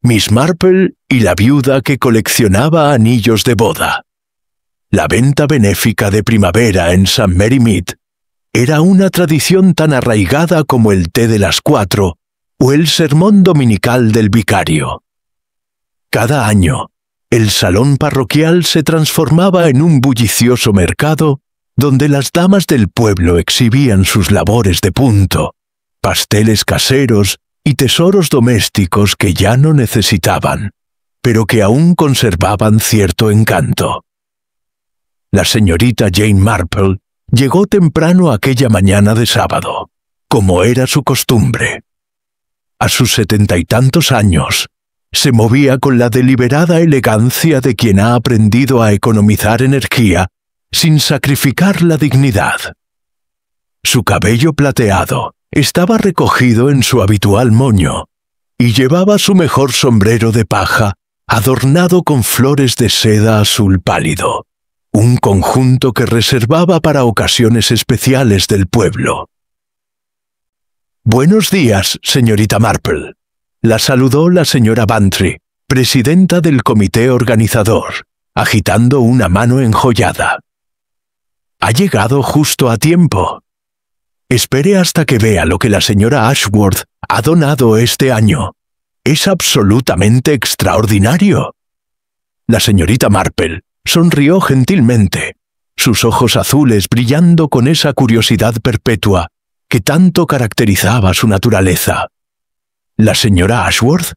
Miss Marple y la viuda que coleccionaba anillos de boda. La venta benéfica de primavera en St. Mary Mead era una tradición tan arraigada como el té de las 4 o el sermón dominical del vicario. Cada año, el salón parroquial se transformaba en un bullicioso mercado donde las damas del pueblo exhibían sus labores de punto, pasteles caseros y tesoros domésticos que ya no necesitaban, pero que aún conservaban cierto encanto. La señorita Jane Marple llegó temprano aquella mañana de sábado, como era su costumbre. A sus 70 y tantos años, se movía con la deliberada elegancia de quien ha aprendido a economizar energía sin sacrificar la dignidad. Su cabello plateado estaba recogido en su habitual moño y llevaba su mejor sombrero de paja adornado con flores de seda azul pálido, un conjunto que reservaba para ocasiones especiales del pueblo. «Buenos días, señorita Marple», la saludó la señora Bantry, presidenta del comité organizador, agitando una mano enjollada. «Ha llegado justo a tiempo. Espere hasta que vea lo que la señora Ashworth ha donado este año. Es absolutamente extraordinario». La señorita Marple sonrió gentilmente, sus ojos azules brillando con esa curiosidad perpetua que tanto caracterizaba su naturaleza. «¿La señora Ashworth?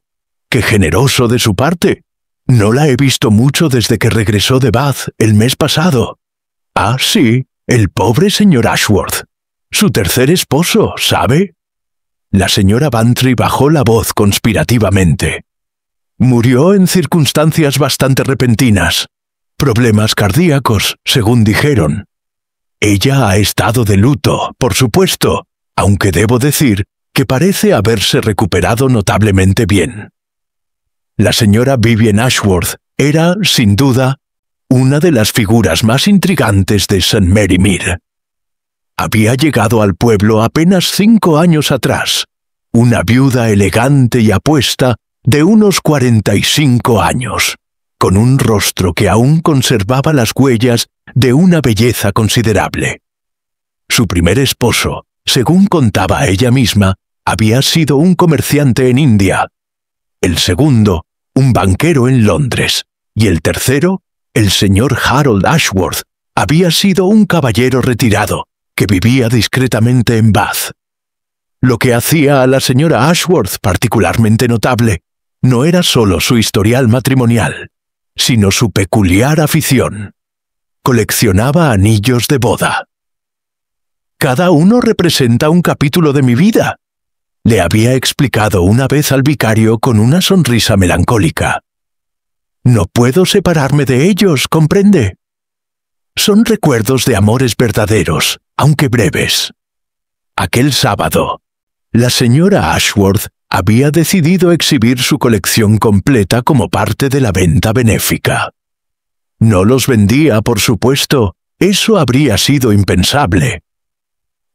¡Qué generoso de su parte! No la he visto mucho desde que regresó de Bath el mes pasado». «Ah, sí, el pobre señor Ashworth. Su tercer esposo, ¿sabe?» La señora Bantry bajó la voz conspirativamente. «Murió en circunstancias bastante repentinas. Problemas cardíacos, según dijeron. Ella ha estado de luto, por supuesto, aunque debo decir que parece haberse recuperado notablemente bien». La señora Vivian Ashworth era, sin duda, una de las figuras más intrigantes de St. Mary Mead. Había llegado al pueblo apenas 5 años atrás, una viuda elegante y apuesta de unos 45 años, con un rostro que aún conservaba las huellas de una belleza considerable. Su primer esposo, según contaba ella misma, había sido un comerciante en India, el segundo, un banquero en Londres, y el tercero, el señor Harold Ashworth, había sido un caballero retirado, que vivía discretamente en Bath. Lo que hacía a la señora Ashworth particularmente notable no era solo su historial matrimonial, sino su peculiar afición. Coleccionaba anillos de boda. «Cada uno representa un capítulo de mi vida», le había explicado una vez al vicario con una sonrisa melancólica. «No puedo separarme de ellos, ¿comprende? Son recuerdos de amores verdaderos, aunque breves». Aquel sábado, la señora Ashworth había decidido exhibir su colección completa como parte de la venta benéfica. No los vendía, por supuesto, eso habría sido impensable.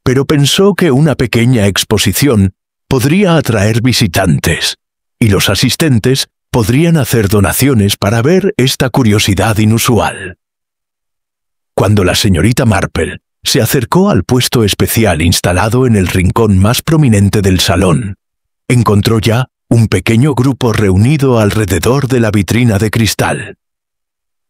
Pero pensó que una pequeña exposición podría atraer visitantes, y los asistentes podrían hacer donaciones para ver esta curiosidad inusual. Cuando la señorita Marple se acercó al puesto especial instalado en el rincón más prominente del salón, encontró ya un pequeño grupo reunido alrededor de la vitrina de cristal.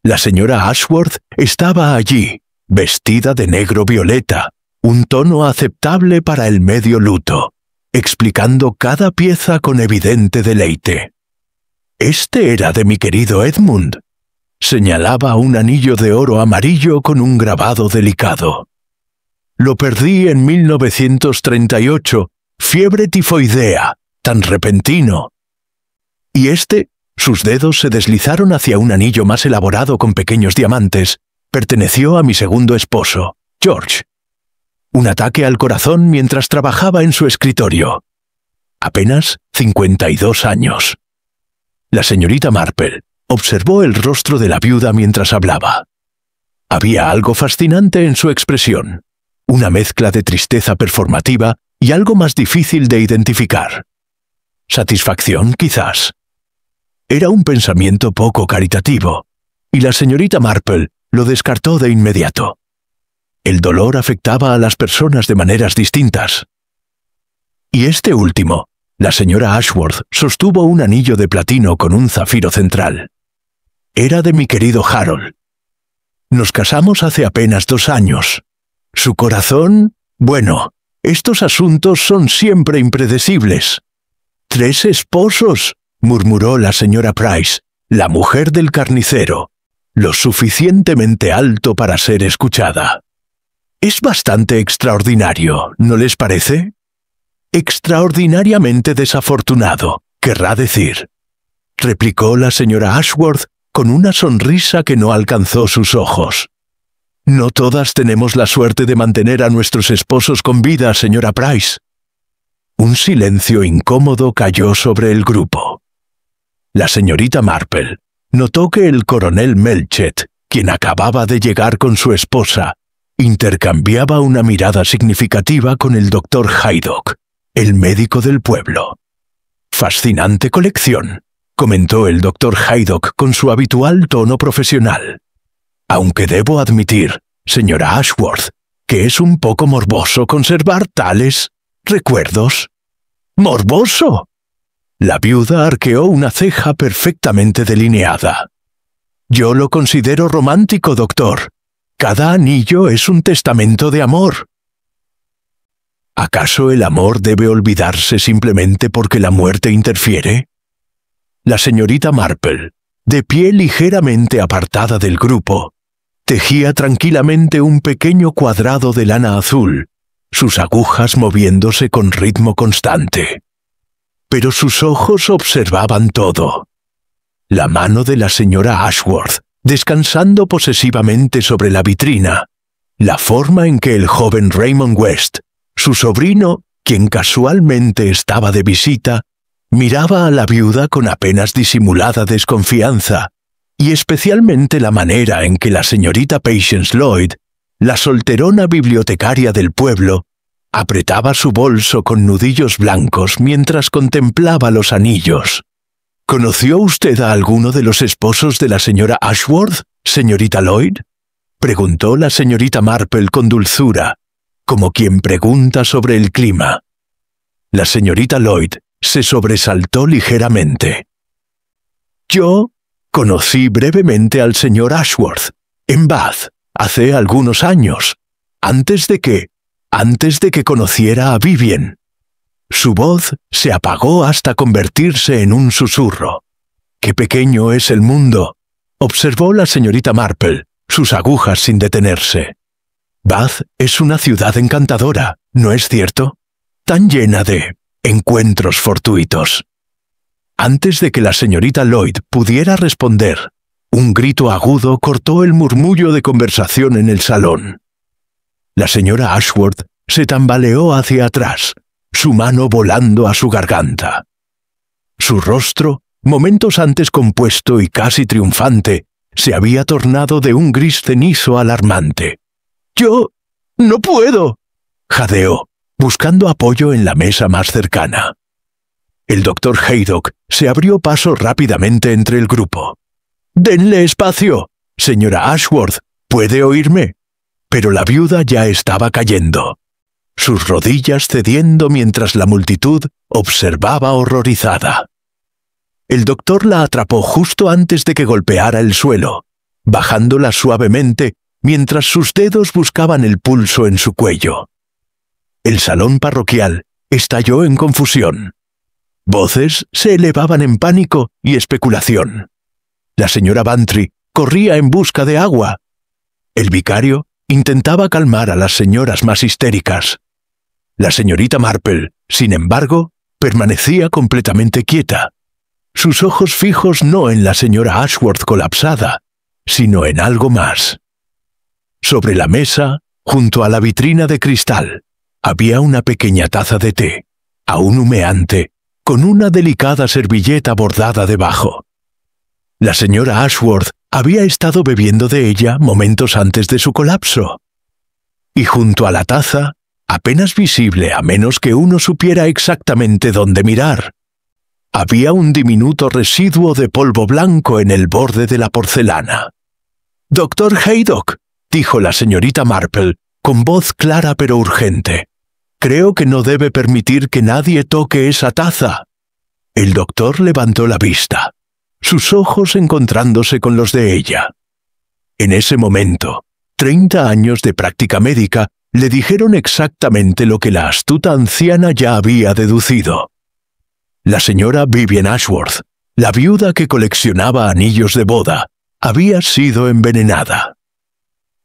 La señora Ashworth estaba allí, vestida de negro violeta, un tono aceptable para el medio luto, explicando cada pieza con evidente deleite. «Este era de mi querido Edmund», señalaba un anillo de oro amarillo con un grabado delicado. «Lo perdí en 1938, fiebre tifoidea, tan repentino». Y sus dedos se deslizaron hacia un anillo más elaborado con pequeños diamantes, perteneció a mi segundo esposo, George. Un ataque al corazón mientras trabajaba en su escritorio. Apenas 52 años. La señorita Marple observó el rostro de la viuda mientras hablaba. Había algo fascinante en su expresión, una mezcla de tristeza performativa y algo más difícil de identificar. Satisfacción, quizás. Era un pensamiento poco caritativo, y la señorita Marple lo descartó de inmediato. El dolor afectaba a las personas de maneras distintas. Y este último, la señora Ashworth sostuvo un anillo de platino con un zafiro central. Era de mi querido Harold. Nos casamos hace apenas 2 años. Su corazón, bueno, estos asuntos son siempre impredecibles. 3 esposos, murmuró la señora Price, la mujer del carnicero, lo suficientemente alto para ser escuchada. Es bastante extraordinario, ¿no les parece? Extraordinariamente desafortunado, querrá decir, replicó la señora Ashworth con una sonrisa que no alcanzó sus ojos. No todas tenemos la suerte de mantener a nuestros esposos con vida, señora Price. Un silencio incómodo cayó sobre el grupo. La señorita Marple notó que el coronel Melchett, quien acababa de llegar con su esposa, intercambiaba una mirada significativa con el doctor Haydock, el médico del pueblo. «Fascinante colección», comentó el doctor Haydock con su habitual tono profesional. «Aunque debo admitir, señora Ashworth, que es un poco morboso conservar tales recuerdos». «¿Morboso?». La viuda arqueó una ceja perfectamente delineada. «Yo lo considero romántico, doctor. Cada anillo es un testamento de amor». ¿Acaso el amor debe olvidarse simplemente porque la muerte interfiere? La señorita Marple, de pie ligeramente apartada del grupo, tejía tranquilamente un pequeño cuadrado de lana azul, sus agujas moviéndose con ritmo constante. Pero sus ojos observaban todo. La mano de la señora Ashworth, descansando posesivamente sobre la vitrina, la forma en que el joven Raymond West, su sobrino, quien casualmente estaba de visita, miraba a la viuda con apenas disimulada desconfianza, y especialmente la manera en que la señorita Patience Lloyd, la solterona bibliotecaria del pueblo, apretaba su bolso con nudillos blancos mientras contemplaba los anillos. ¿Conoció usted a alguno de los esposos de la señora Ashworth, señorita Lloyd?, preguntó la señorita Marple con dulzura, como quien pregunta sobre el clima. La señorita Lloyd se sobresaltó ligeramente. «Yo conocí brevemente al señor Ashworth, en Bath, hace algunos años, antes de que conociera a Vivien». Su voz se apagó hasta convertirse en un susurro. «Qué pequeño es el mundo», observó la señorita Marple, sus agujas sin detenerse. «Bath es una ciudad encantadora, ¿no es cierto? Tan llena de encuentros fortuitos». Antes de que la señorita Lloyd pudiera responder, un grito agudo cortó el murmullo de conversación en el salón. La señora Ashworth se tambaleó hacia atrás, su mano volando a su garganta. Su rostro, momentos antes compuesto y casi triunfante, se había tornado de un gris cenizo alarmante. «Yo no puedo», jadeó, buscando apoyo en la mesa más cercana. El doctor Haydock se abrió paso rápidamente entre el grupo. «Denle espacio, señora Ashworth, ¿puede oírme?». Pero la viuda ya estaba cayendo, sus rodillas cediendo mientras la multitud observaba horrorizada. El doctor la atrapó justo antes de que golpeara el suelo, bajándola suavemente mientras sus dedos buscaban el pulso en su cuello. El salón parroquial estalló en confusión. Voces se elevaban en pánico y especulación. La señora Bantry corría en busca de agua. El vicario intentaba calmar a las señoras más histéricas. La señorita Marple, sin embargo, permanecía completamente quieta, sus ojos fijos no en la señora Ashworth colapsada, sino en algo más. Sobre la mesa, junto a la vitrina de cristal, había una pequeña taza de té, aún humeante, con una delicada servilleta bordada debajo. La señora Ashworth había estado bebiendo de ella momentos antes de su colapso. Y junto a la taza, apenas visible a menos que uno supiera exactamente dónde mirar, Había un diminuto residuo de polvo blanco en el borde de la porcelana. «Doctor Haydock», dijo la señorita Marple, con voz clara pero urgente. «Creo que no debe permitir que nadie toque esa taza». El doctor levantó la vista, sus ojos encontrándose con los de ella. En ese momento, 30 años de práctica médica le dijeron exactamente lo que la astuta anciana ya había deducido. La señora Vivian Ashworth, la viuda que coleccionaba anillos de boda, había sido envenenada.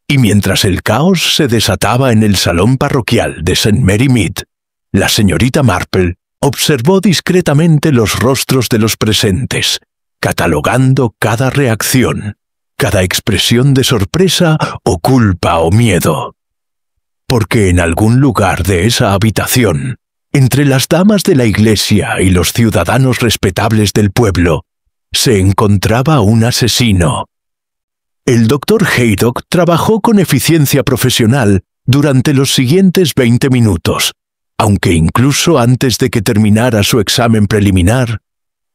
Y mientras el caos se desataba en el salón parroquial de St. Mary Mead, la señorita Marple observó discretamente los rostros de los presentes, catalogando cada reacción, cada expresión de sorpresa o culpa o miedo. Porque en algún lugar de esa habitación, entre las damas de la iglesia y los ciudadanos respetables del pueblo, se encontraba un asesino. El doctor Haydock trabajó con eficiencia profesional durante los siguientes 20 minutos, aunque incluso antes de que terminara su examen preliminar,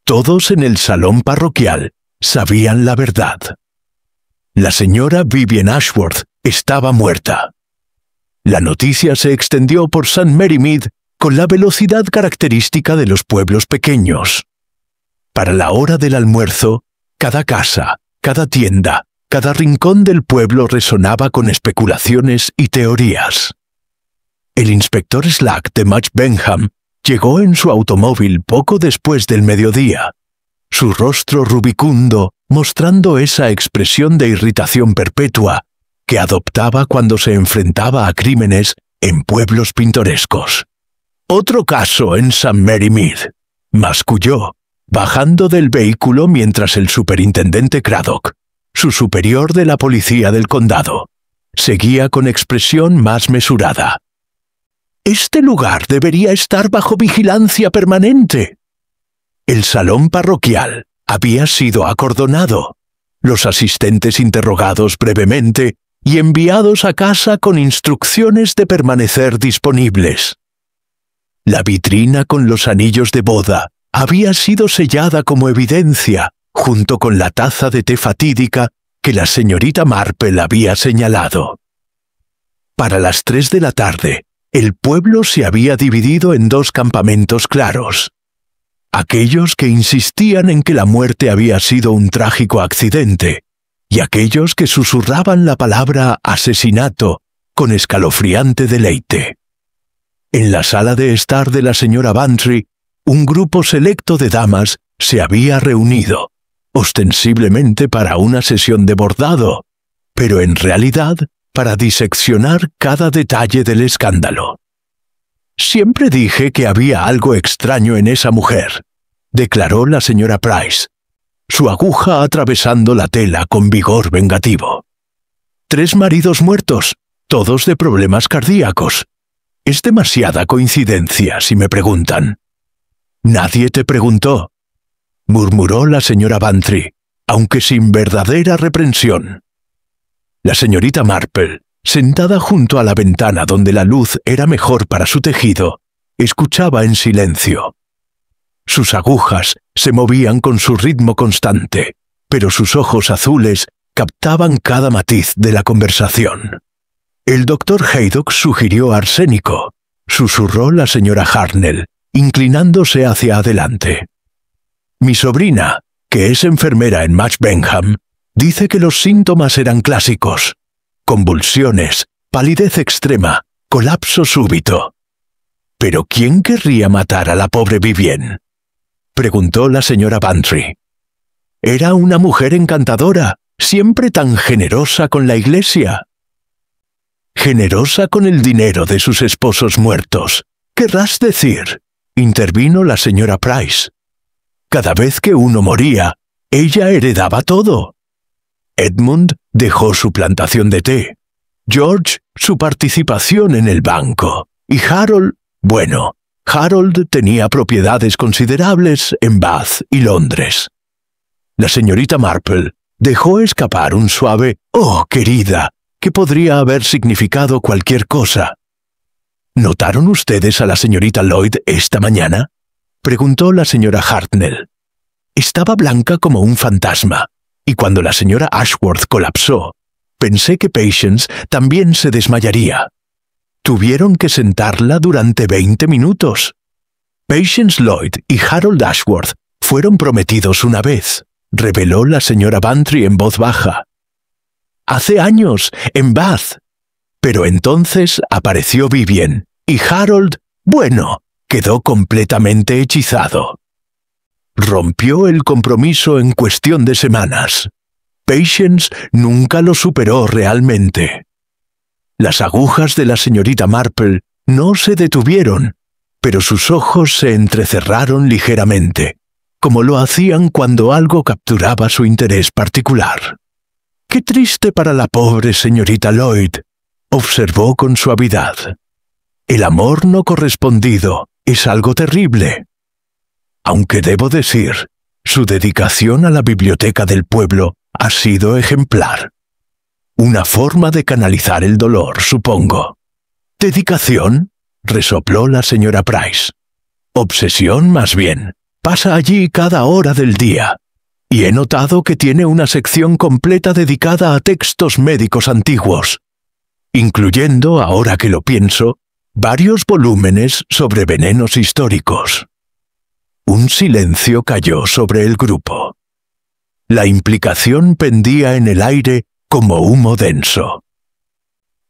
todos en el salón parroquial sabían la verdad. La señora Vivian Ashworth estaba muerta. La noticia se extendió por St. Mary Mead con la velocidad característica de los pueblos pequeños. Para la hora del almuerzo, cada casa, cada tienda, cada rincón del pueblo resonaba con especulaciones y teorías. El inspector Slack de Match Benham llegó en su automóvil poco después del mediodía, su rostro rubicundo mostrando esa expresión de irritación perpetua que adoptaba cuando se enfrentaba a crímenes en pueblos pintorescos. «Otro caso en St. Mary Mead», masculló, bajando del vehículo mientras el superintendente Craddock, su superior de la policía del condado, seguía con expresión más mesurada. «Este lugar debería estar bajo vigilancia permanente». El salón parroquial había sido acordonado, los asistentes interrogados brevemente y enviados a casa con instrucciones de permanecer disponibles. La vitrina con los anillos de boda había sido sellada como evidencia, junto con la taza de té fatídica que la señorita Marple había señalado. Para las 3 de la tarde, el pueblo se había dividido en 2 campamentos claros. Aquellos que insistían en que la muerte había sido un trágico accidente, y aquellos que susurraban la palabra asesinato con escalofriante deleite. En la sala de estar de la señora Bantry, un grupo selecto de damas se había reunido, ostensiblemente para una sesión de bordado, pero en realidad para diseccionar cada detalle del escándalo. «Siempre dije que había algo extraño en esa mujer», declaró la señora Price, su aguja atravesando la tela con vigor vengativo. «3 maridos muertos, todos de problemas cardíacos. Es demasiada coincidencia, si me preguntan». «Nadie te preguntó», murmuró la señora Bantry, aunque sin verdadera reprensión. La señorita Marple, sentada junto a la ventana donde la luz era mejor para su tejido, escuchaba en silencio. Sus agujas se movían con su ritmo constante, pero sus ojos azules captaban cada matiz de la conversación. «El doctor Haydock sugirió arsénico», susurró la señora Hartnell, inclinándose hacia adelante. «Mi sobrina, que es enfermera en Match Benham, dice que los síntomas eran clásicos: convulsiones, palidez extrema, colapso súbito». «¿Pero quién querría matar a la pobre Vivienne?», preguntó la señora Bantry. «Era una mujer encantadora, siempre tan generosa con la iglesia». «Generosa con el dinero de sus esposos muertos, querrás decir», intervino la señora Price. «Cada vez que uno moría, ella heredaba todo. Edmund dejó su plantación de té, George su participación en el banco, y Harold, bueno, Harold tenía propiedades considerables en Bath y Londres». La señorita Marple dejó escapar un suave «oh, querida», que podría haber significado cualquier cosa. «¿Notaron ustedes a la señorita Lloyd esta mañana?», preguntó la señora Hartnell. Estaba blanca como un fantasma, y cuando la señora Ashworth colapsó, pensé que Patience también se desmayaría. Tuvieron que sentarla durante 20 minutos. Patience Lloyd y Harold Ashworth fueron prometidos una vez, reveló la señora Bantry en voz baja. Hace años, en Bath. Pero entonces apareció Vivien, y Harold, bueno, quedó completamente hechizado. Rompió el compromiso en cuestión de semanas. Patience nunca lo superó realmente. Las agujas de la señorita Marple no se detuvieron, pero sus ojos se entrecerraron ligeramente, como lo hacían cuando algo capturaba su interés particular. «Qué triste para la pobre señorita Lloyd», observó con suavidad. «El amor no correspondido es algo terrible. Aunque debo decir, su dedicación a la biblioteca del pueblo ha sido ejemplar. Una forma de canalizar el dolor, supongo». «¿Dedicación?», resopló la señora Price. «Obsesión, más bien. Pasa allí cada hora del día. Y he notado que tiene una sección completa dedicada a textos médicos antiguos, incluyendo, ahora que lo pienso, varios volúmenes sobre venenos históricos». Un silencio cayó sobre el grupo. La implicación pendía en el aire como humo denso.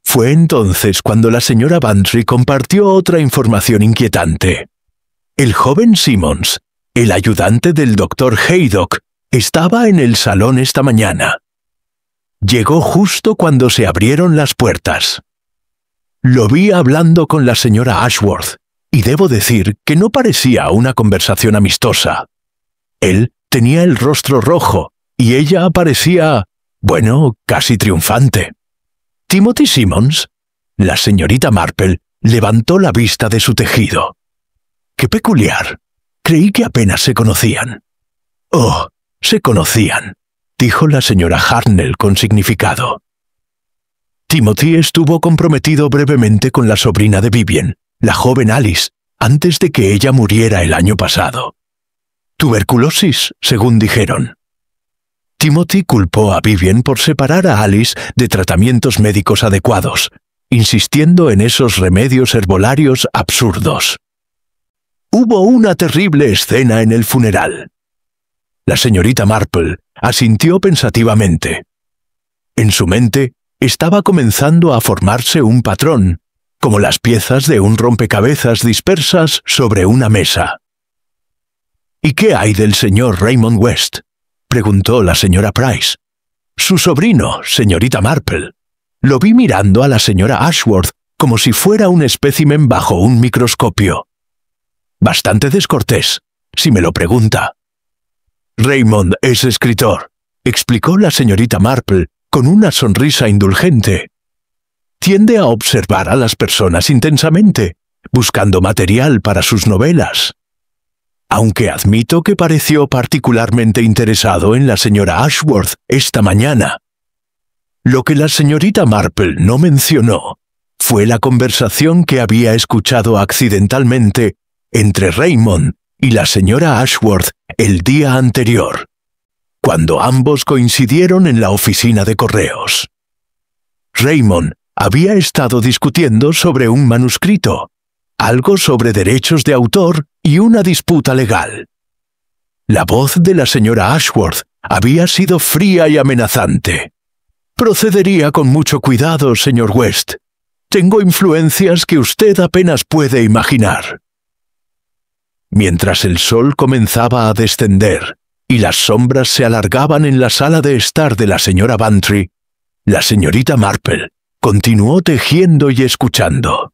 Fue entonces cuando la señora Bantry compartió otra información inquietante. El joven Simmons, el ayudante del doctor Haydock, estaba en el salón esta mañana. Llegó justo cuando se abrieron las puertas. Lo vi hablando con la señora Ashworth, y debo decir que no parecía una conversación amistosa. Él tenía el rostro rojo, y ella parecía, bueno, casi triunfante. «¿Timothy Simmons?». La señorita Marple levantó la vista de su tejido. «Qué peculiar. Creí que apenas se conocían». «Oh, se conocían», dijo la señora Hartnell con significado. Timothy estuvo comprometido brevemente con la sobrina de Vivien, la joven Alice, antes de que ella muriera el año pasado. Tuberculosis, según dijeron. Timothy culpó a Vivien por separar a Alice de tratamientos médicos adecuados, insistiendo en esos remedios herbolarios absurdos. Hubo una terrible escena en el funeral. La señorita Marple asintió pensativamente. En su mente estaba comenzando a formarse un patrón, como las piezas de un rompecabezas dispersas sobre una mesa. «¿Y qué hay del señor Raymond West?», preguntó la señora Price. «Su sobrino, señorita Marple. Lo vi mirando a la señora Ashworth como si fuera un espécimen bajo un microscopio. Bastante descortés, si me lo pregunta». «Raymond es escritor», explicó la señorita Marple con una sonrisa indulgente. «Tiende a observar a las personas intensamente, buscando material para sus novelas. Aunque admito que pareció particularmente interesado en la señora Ashworth esta mañana. Lo que la señorita Marple no mencionó fue la conversación que había escuchado accidentalmente entre Raymond y la señora Ashworth el día anterior, cuando ambos coincidieron en la oficina de correos. Raymond había estado discutiendo sobre un manuscrito, algo sobre derechos de autor y una disputa legal. La voz de la señora Ashworth había sido fría y amenazante. «Procedería con mucho cuidado, señor West. Tengo influencias que usted apenas puede imaginar». Mientras el sol comenzaba a descender y las sombras se alargaban en la sala de estar de la señora Bantry, la señorita Marple continuó tejiendo y escuchando.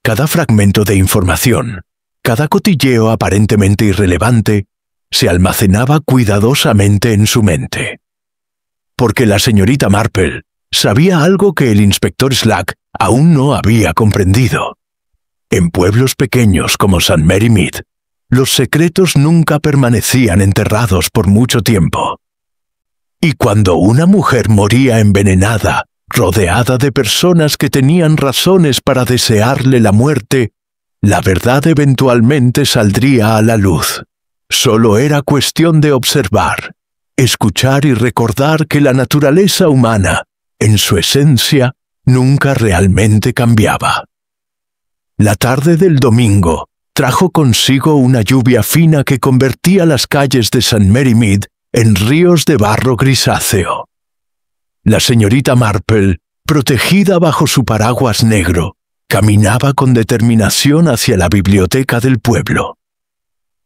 Cada fragmento de información, cada cotilleo aparentemente irrelevante, se almacenaba cuidadosamente en su mente. Porque la señorita Marple sabía algo que el inspector Slack aún no había comprendido. En pueblos pequeños como St. Mary Mead, los secretos nunca permanecían enterrados por mucho tiempo. Y cuando una mujer moría envenenada, rodeada de personas que tenían razones para desearle la muerte, La verdad eventualmente saldría a la luz. Solo era cuestión de observar, escuchar y recordar que la naturaleza humana, en su esencia, nunca realmente cambiaba. La tarde del domingo trajo consigo una lluvia fina que convertía las calles de St. Mary Mead en ríos de barro grisáceo. La señorita Marple, protegida bajo su paraguas negro, caminaba con determinación hacia la biblioteca del pueblo.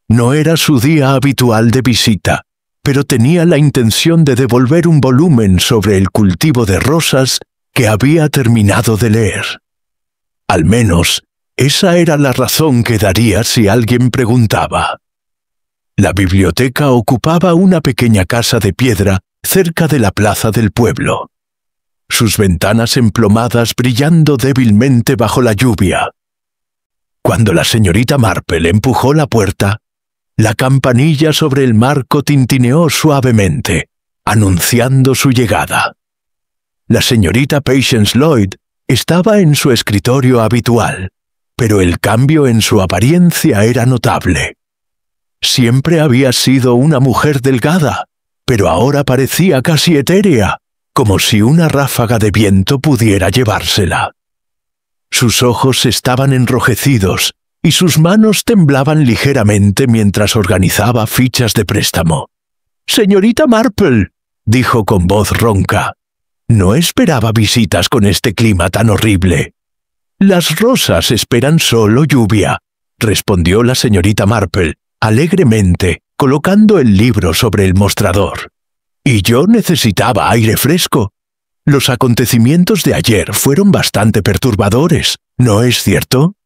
No era su día habitual de visita, pero tenía la intención de devolver un volumen sobre el cultivo de rosas que había terminado de leer. Al menos, esa era la razón que daría si alguien preguntaba. La biblioteca ocupaba una pequeña casa de piedra cerca de la plaza del pueblo. Sus ventanas emplomadas brillando débilmente bajo la lluvia. Cuando la señorita Marple empujó la puerta, la campanilla sobre el marco tintineó suavemente, anunciando su llegada. La señorita Patience Lloyd estaba en su escritorio habitual, pero el cambio en su apariencia era notable. Siempre había sido una mujer delgada, pero ahora parecía casi etérea, como si una ráfaga de viento pudiera llevársela. Sus ojos estaban enrojecidos y sus manos temblaban ligeramente mientras organizaba fichas de préstamo. «Señorita Marple», dijo con voz ronca, «no esperaba visitas con este clima tan horrible». «Las rosas esperan solo lluvia», respondió la señorita Marple, alegremente, colocando el libro sobre el mostrador. «Y yo necesitaba aire fresco. Los acontecimientos de ayer fueron bastante perturbadores, ¿no es cierto?»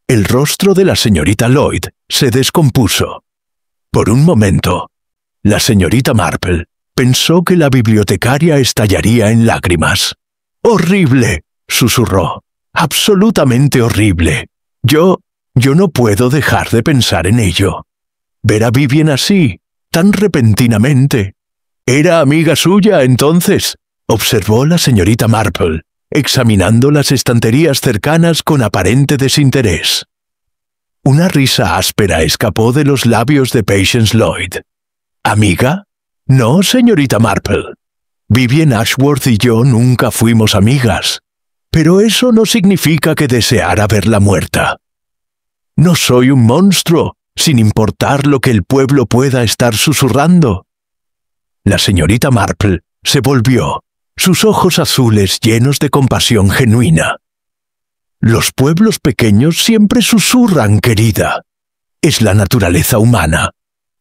El rostro de la señorita Lloyd se descompuso. Por un momento, la señorita Marple pensó que la bibliotecaria estallaría en lágrimas. «¡Horrible!», susurró. «Absolutamente horrible. Yo no puedo dejar de pensar en ello. Ver a Vivien así, tan repentinamente». «¿Era amiga suya, entonces?», observó la señorita Marple, examinando las estanterías cercanas con aparente desinterés. Una risa áspera escapó de los labios de Patience Lloyd. «¿Amiga? No, señorita Marple. Vivien Ashworth y yo nunca fuimos amigas. Pero eso no significa que deseara verla muerta. No soy un monstruo, sin importar lo que el pueblo pueda estar susurrando». La señorita Marple se volvió, sus ojos azules llenos de compasión genuina. «Los pueblos pequeños siempre susurran, querida. Es la naturaleza humana.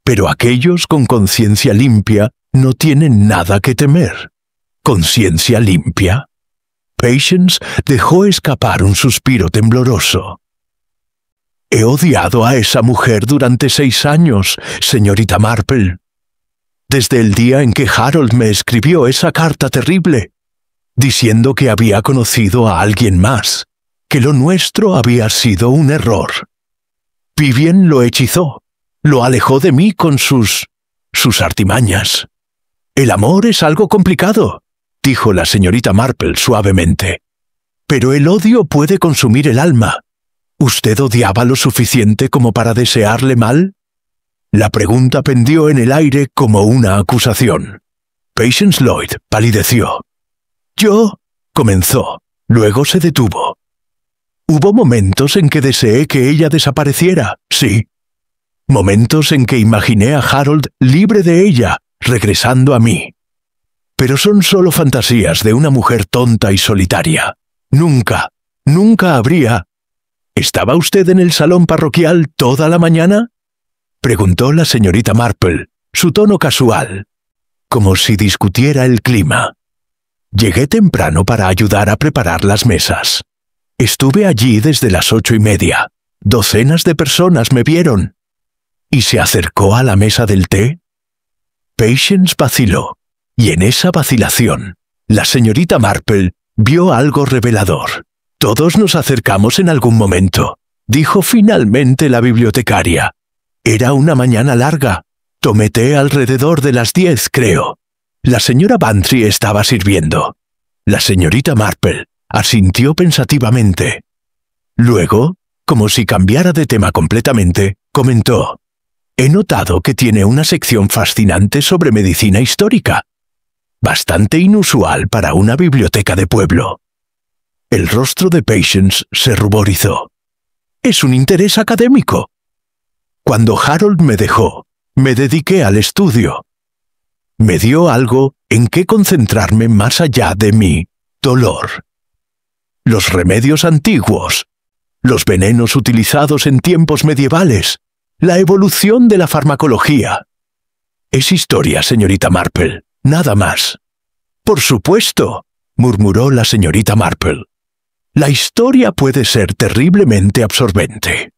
Pero aquellos con conciencia limpia no tienen nada que temer». «¿Conciencia limpia?». Patience dejó escapar un suspiro tembloroso. «He odiado a esa mujer durante 6 años, señorita Marple. Desde el día en que Harold me escribió esa carta terrible, diciendo que había conocido a alguien más, que lo nuestro había sido un error. Vivien lo hechizó, lo alejó de mí con sus artimañas. El amor es algo complicado», dijo la señorita Marple suavemente. «Pero el odio puede consumir el alma. ¿Usted odiaba lo suficiente como para desearle mal?». La pregunta pendió en el aire como una acusación. Patience Lloyd palideció. «Yo», comenzó, luego se detuvo. «Hubo momentos en que deseé que ella desapareciera, sí. Momentos en que imaginé a Harold libre de ella, regresando a mí. Pero son solo fantasías de una mujer tonta y solitaria. Nunca habría... ¿Estaba usted en el salón parroquial toda la mañana?», preguntó la señorita Marple, su tono casual, como si discutiera el clima. «Llegué temprano para ayudar a preparar las mesas. Estuve allí desde las 8:30. Docenas de personas me vieron. ¿Y se acercó a la mesa del té?». Patience vaciló, y en esa vacilación, la señorita Marple vio algo revelador. «Todos nos acercamos en algún momento», dijo finalmente la bibliotecaria. «Era una mañana larga. Tomé té alrededor de las 10, creo. La señora Bantry estaba sirviendo». La señorita Marple asintió pensativamente. Luego, como si cambiara de tema completamente, comentó: «He notado que tiene una sección fascinante sobre medicina histórica. Bastante inusual para una biblioteca de pueblo». El rostro de Patience se ruborizó. «Es un interés académico. Cuando Harold me dejó, me dediqué al estudio. Me dio algo en que concentrarme más allá de mi dolor. Los remedios antiguos, los venenos utilizados en tiempos medievales, la evolución de la farmacología. Es historia, señorita Marple, nada más». «Por supuesto», murmuró la señorita Marple. «La historia puede ser terriblemente absorbente».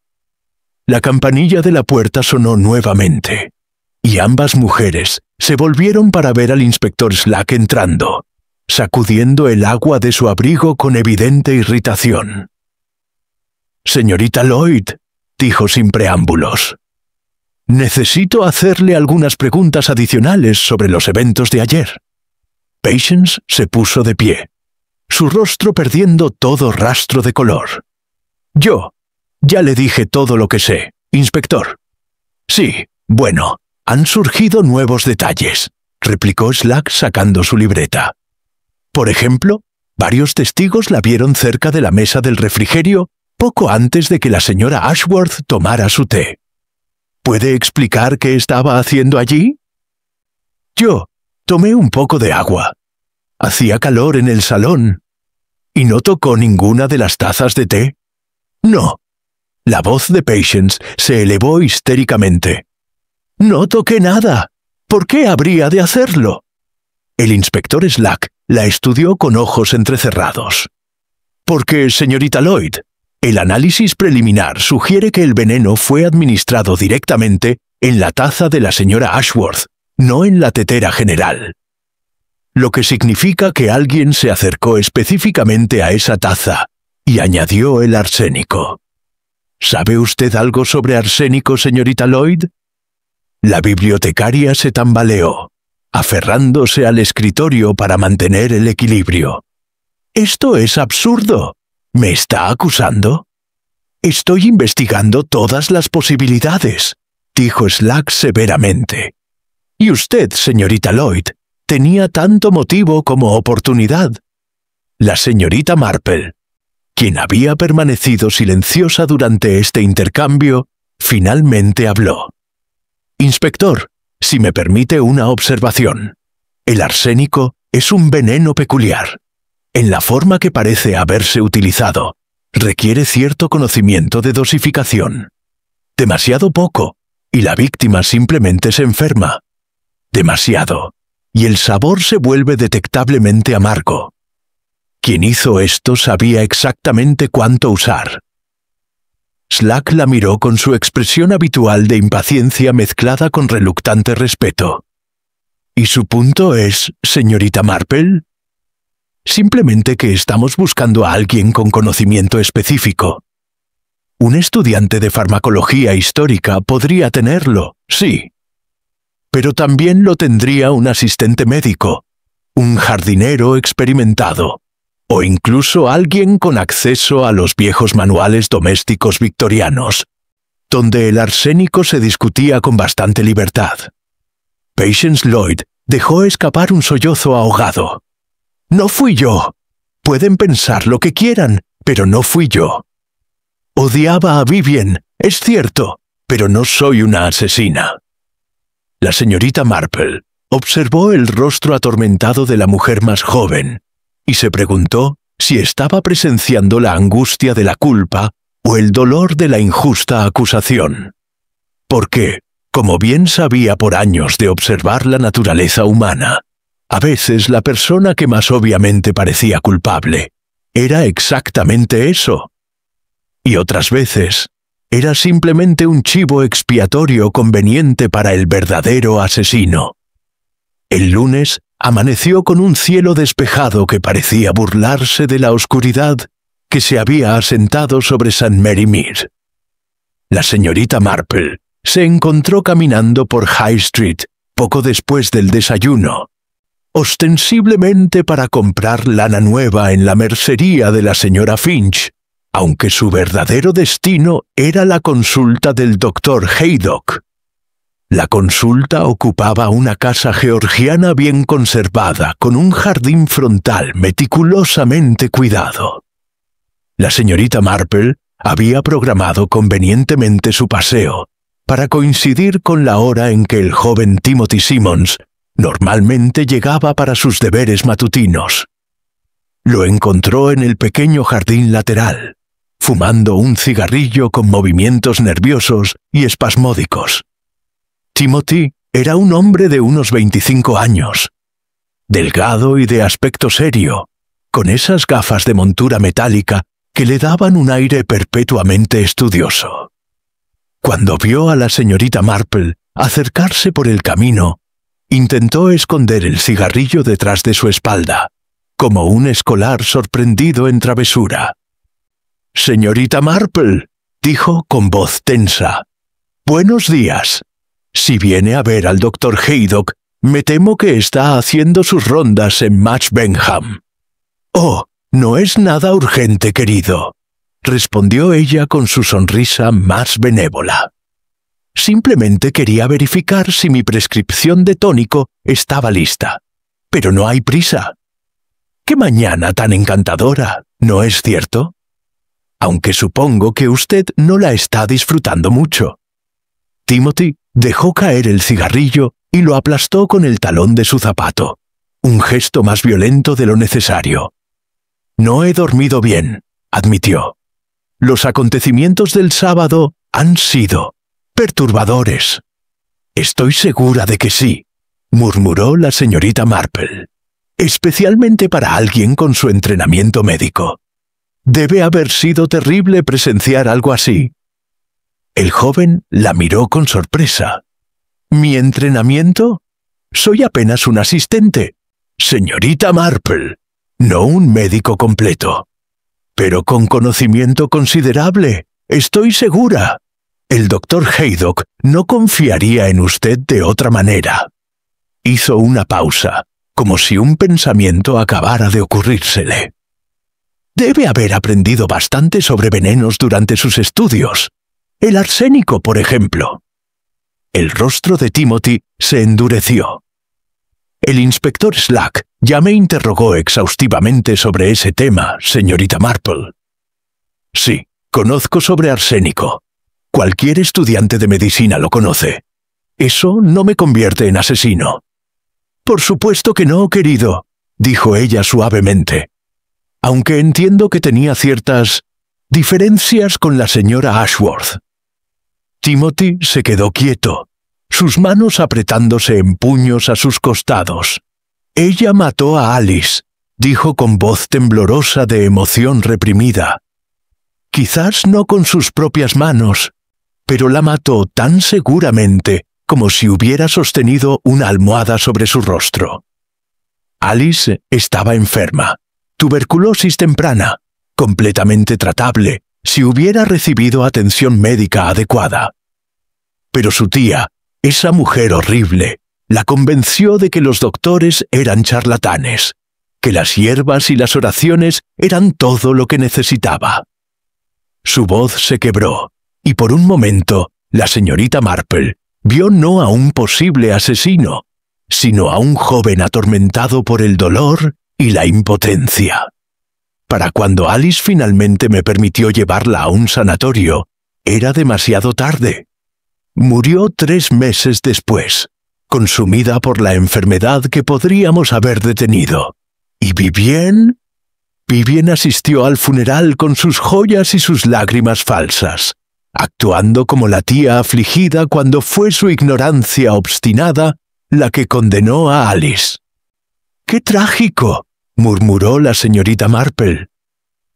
La campanilla de la puerta sonó nuevamente, y ambas mujeres se volvieron para ver al inspector Slack entrando, sacudiendo el agua de su abrigo con evidente irritación. «Señorita Lloyd», dijo sin preámbulos, «necesito hacerle algunas preguntas adicionales sobre los eventos de ayer». Patience se puso de pie, su rostro perdiendo todo rastro de color. «Yo ya le dije todo lo que sé, inspector». «Sí, bueno, han surgido nuevos detalles», replicó Slack sacando su libreta. «Por ejemplo, varios testigos la vieron cerca de la mesa del refrigerio poco antes de que la señora Ashworth tomara su té. ¿Puede explicar qué estaba haciendo allí?» «Yo tomé un poco de agua. Hacía calor en el salón. ¿Y no tocó ninguna de las tazas de té?» «No». La voz de Patience se elevó histéricamente. «No toqué nada. ¿Por qué habría de hacerlo?» El inspector Slack la estudió con ojos entrecerrados. «Porque, señorita Lloyd, el análisis preliminar sugiere que el veneno fue administrado directamente en la taza de la señora Ashworth, no en la tetera general. Lo que significa que alguien se acercó específicamente a esa taza y añadió el arsénico. ¿Sabe usted algo sobre arsénico, señorita Lloyd?» La bibliotecaria se tambaleó, aferrándose al escritorio para mantener el equilibrio. «Esto es absurdo. ¿Me está acusando?» «Estoy investigando todas las posibilidades», dijo Slack severamente. «Y usted, señorita Lloyd, tenía tanto motivo como oportunidad». La señorita Marple, quien había permanecido silenciosa durante este intercambio, finalmente habló. «Inspector, si me permite una observación. El arsénico es un veneno peculiar. En la forma que parece haberse utilizado, requiere cierto conocimiento de dosificación. Demasiado poco, y la víctima simplemente se enferma. Demasiado, y el sabor se vuelve detectablemente amargo. Quien hizo esto sabía exactamente cuánto usar». Slack la miró con su expresión habitual de impaciencia mezclada con reluctante respeto. «¿Y su punto es, señorita Marple?» «Simplemente que estamos buscando a alguien con conocimiento específico. Un estudiante de farmacología histórica podría tenerlo, sí. Pero también lo tendría un asistente médico, un jardinero experimentado, o incluso alguien con acceso a los viejos manuales domésticos victorianos, donde el arsénico se discutía con bastante libertad». Patience Lloyd dejó escapar un sollozo ahogado. «No fui yo. Pueden pensar lo que quieran, pero no fui yo. Odiaba a Vivien, es cierto, pero no soy una asesina». La señorita Marple observó el rostro atormentado de la mujer más joven y se preguntó si estaba presenciando la angustia de la culpa o el dolor de la injusta acusación. Porque, como bien sabía por años de observar la naturaleza humana, a veces la persona que más obviamente parecía culpable era exactamente eso. Y otras veces era simplemente un chivo expiatorio conveniente para el verdadero asesino. El lunes amaneció con un cielo despejado que parecía burlarse de la oscuridad que se había asentado sobre St. Mary Mere. La señorita Marple se encontró caminando por High Street poco después del desayuno, ostensiblemente para comprar lana nueva en la mercería de la señora Finch, aunque su verdadero destino era la consulta del doctor Haydock. La consulta ocupaba una casa georgiana bien conservada, con un jardín frontal meticulosamente cuidado. La señorita Marple había programado convenientemente su paseo para coincidir con la hora en que el joven Timothy Simons normalmente llegaba para sus deberes matutinos. Lo encontró en el pequeño jardín lateral, fumando un cigarrillo con movimientos nerviosos y espasmódicos. Timothy era un hombre de unos 25 años, delgado y de aspecto serio, con esas gafas de montura metálica que le daban un aire perpetuamente estudioso. Cuando vio a la señorita Marple acercarse por el camino, intentó esconder el cigarrillo detrás de su espalda, como un escolar sorprendido en travesura. «Señorita Marple», dijo con voz tensa, «buenos días. Si viene a ver al doctor Haydock, me temo que está haciendo sus rondas en Match Benham». «Oh, no es nada urgente, querido», respondió ella con su sonrisa más benévola. «Simplemente quería verificar si mi prescripción de tónico estaba lista. Pero no hay prisa. ¡Qué mañana tan encantadora!, ¿no es cierto? Aunque supongo que usted no la está disfrutando mucho». Timothy dejó caer el cigarrillo y lo aplastó con el talón de su zapato, un gesto más violento de lo necesario. «No he dormido bien», admitió. «Los acontecimientos del sábado han sido perturbadores». «Estoy segura de que sí», murmuró la señorita Marple. «Especialmente para alguien con su entrenamiento médico. Debe haber sido terrible presenciar algo así». El joven la miró con sorpresa. «¿Mi entrenamiento? Soy apenas un asistente, señorita Marple, no un médico completo. Pero con conocimiento considerable, estoy segura. El doctor Haydock no confiaría en usted de otra manera». Hizo una pausa, como si un pensamiento acabara de ocurrírsele. «Debe haber aprendido bastante sobre venenos durante sus estudios. El arsénico, por ejemplo». El rostro de Timothy se endureció. «El inspector Slack ya me interrogó exhaustivamente sobre ese tema, señorita Marple». «Sí, conozco sobre arsénico. Cualquier estudiante de medicina lo conoce. Eso no me convierte en asesino». «Por supuesto que no, querido», dijo ella suavemente. «Aunque entiendo que tenía ciertas diferencias con la señora Ashworth». Timothy se quedó quieto, sus manos apretándose en puños a sus costados. «Ella mató a Alice», dijo con voz temblorosa de emoción reprimida. «Quizás no con sus propias manos, pero la mató tan seguramente como si hubiera sostenido una almohada sobre su rostro. Alice estaba enferma, tuberculosis temprana, completamente tratable si hubiera recibido atención médica adecuada. Pero su tía, esa mujer horrible, la convenció de que los doctores eran charlatanes, que las hierbas y las oraciones eran todo lo que necesitaba». Su voz se quebró, y por un momento la señorita Marple vio no a un posible asesino, sino a un joven atormentado por el dolor y la impotencia. Para cuando Alice finalmente me permitió llevarla a un sanatorio, era demasiado tarde. Murió 3 meses después, consumida por la enfermedad que podríamos haber detenido. ¿Y Vivien? Vivien asistió al funeral con sus joyas y sus lágrimas falsas, actuando como la tía afligida cuando fue su ignorancia obstinada la que condenó a Alice. «¡Qué trágico!», murmuró la señorita Marple.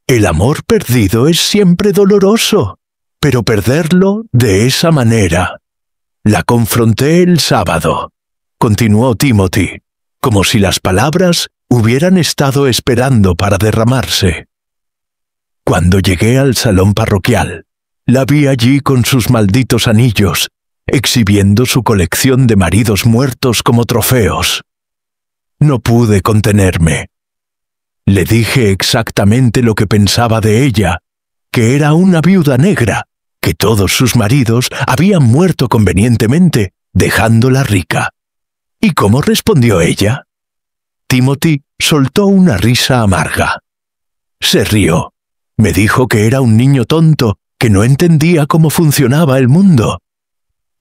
«El amor perdido es siempre doloroso, pero perderlo de esa manera». «La confronté el sábado», continuó Timothy, como si las palabras hubieran estado esperando para derramarse. «Cuando llegué al salón parroquial, la vi allí con sus malditos anillos, exhibiendo su colección de maridos muertos como trofeos. No pude contenerme. Le dije exactamente lo que pensaba de ella, que era una viuda negra, que todos sus maridos habían muerto convenientemente, dejándola rica. ¿Y cómo respondió ella? Timothy soltó una risa amarga. Se rió. Me dijo que era un niño tonto, que no entendía cómo funcionaba el mundo,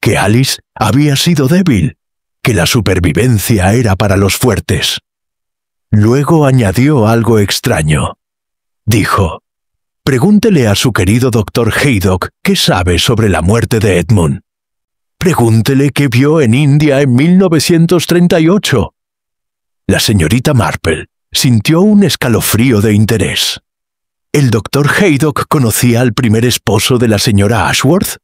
que Alice había sido débil, que la supervivencia era para los fuertes. Luego añadió algo extraño. Dijo: pregúntele a su querido doctor Haydock qué sabe sobre la muerte de Edmund. Pregúntele qué vio en India en 1938. La señorita Marple sintió un escalofrío de interés. ¿El doctor Haydock conocía al primer esposo de la señora Ashworth?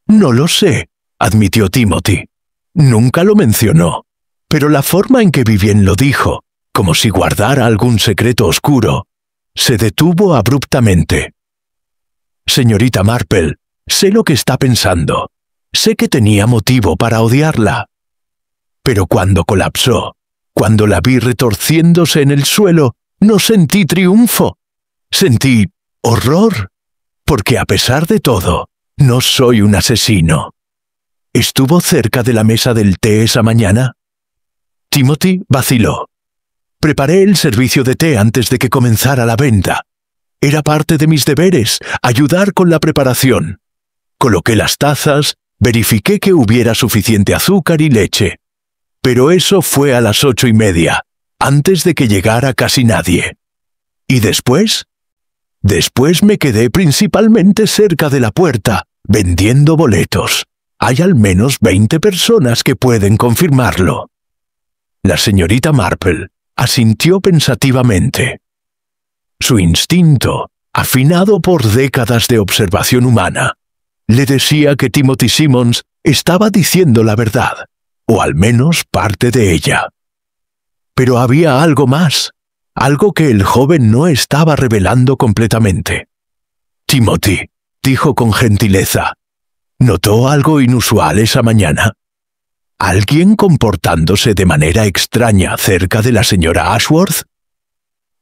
No lo sé, admitió Timothy. Nunca lo mencionó, pero la forma en que Vivien lo dijo, como si guardara algún secreto oscuro, se detuvo abruptamente. Señorita Marple, sé lo que está pensando. Sé que tenía motivo para odiarla. Pero cuando colapsó, cuando la vi retorciéndose en el suelo, no sentí triunfo. Sentí horror, porque a pesar de todo, no soy un asesino. ¿Estuvo cerca de la mesa del té esa mañana? Timothy vaciló. Preparé el servicio de té antes de que comenzara la venta. Era parte de mis deberes, ayudar con la preparación. Coloqué las tazas, verifiqué que hubiera suficiente azúcar y leche. Pero eso fue a las 8:30, antes de que llegara casi nadie. ¿Y después? Después me quedé principalmente cerca de la puerta, vendiendo boletos. Hay al menos 20 personas que pueden confirmarlo. La señorita Marple asintió pensativamente. Su instinto, afinado por décadas de observación humana, le decía que Timothy Simmons estaba diciendo la verdad, o al menos parte de ella. Pero había algo más, algo que el joven no estaba revelando completamente. Timothy, dijo con gentileza, ¿notó algo inusual esa mañana? ¿Alguien comportándose de manera extraña cerca de la señora Ashworth?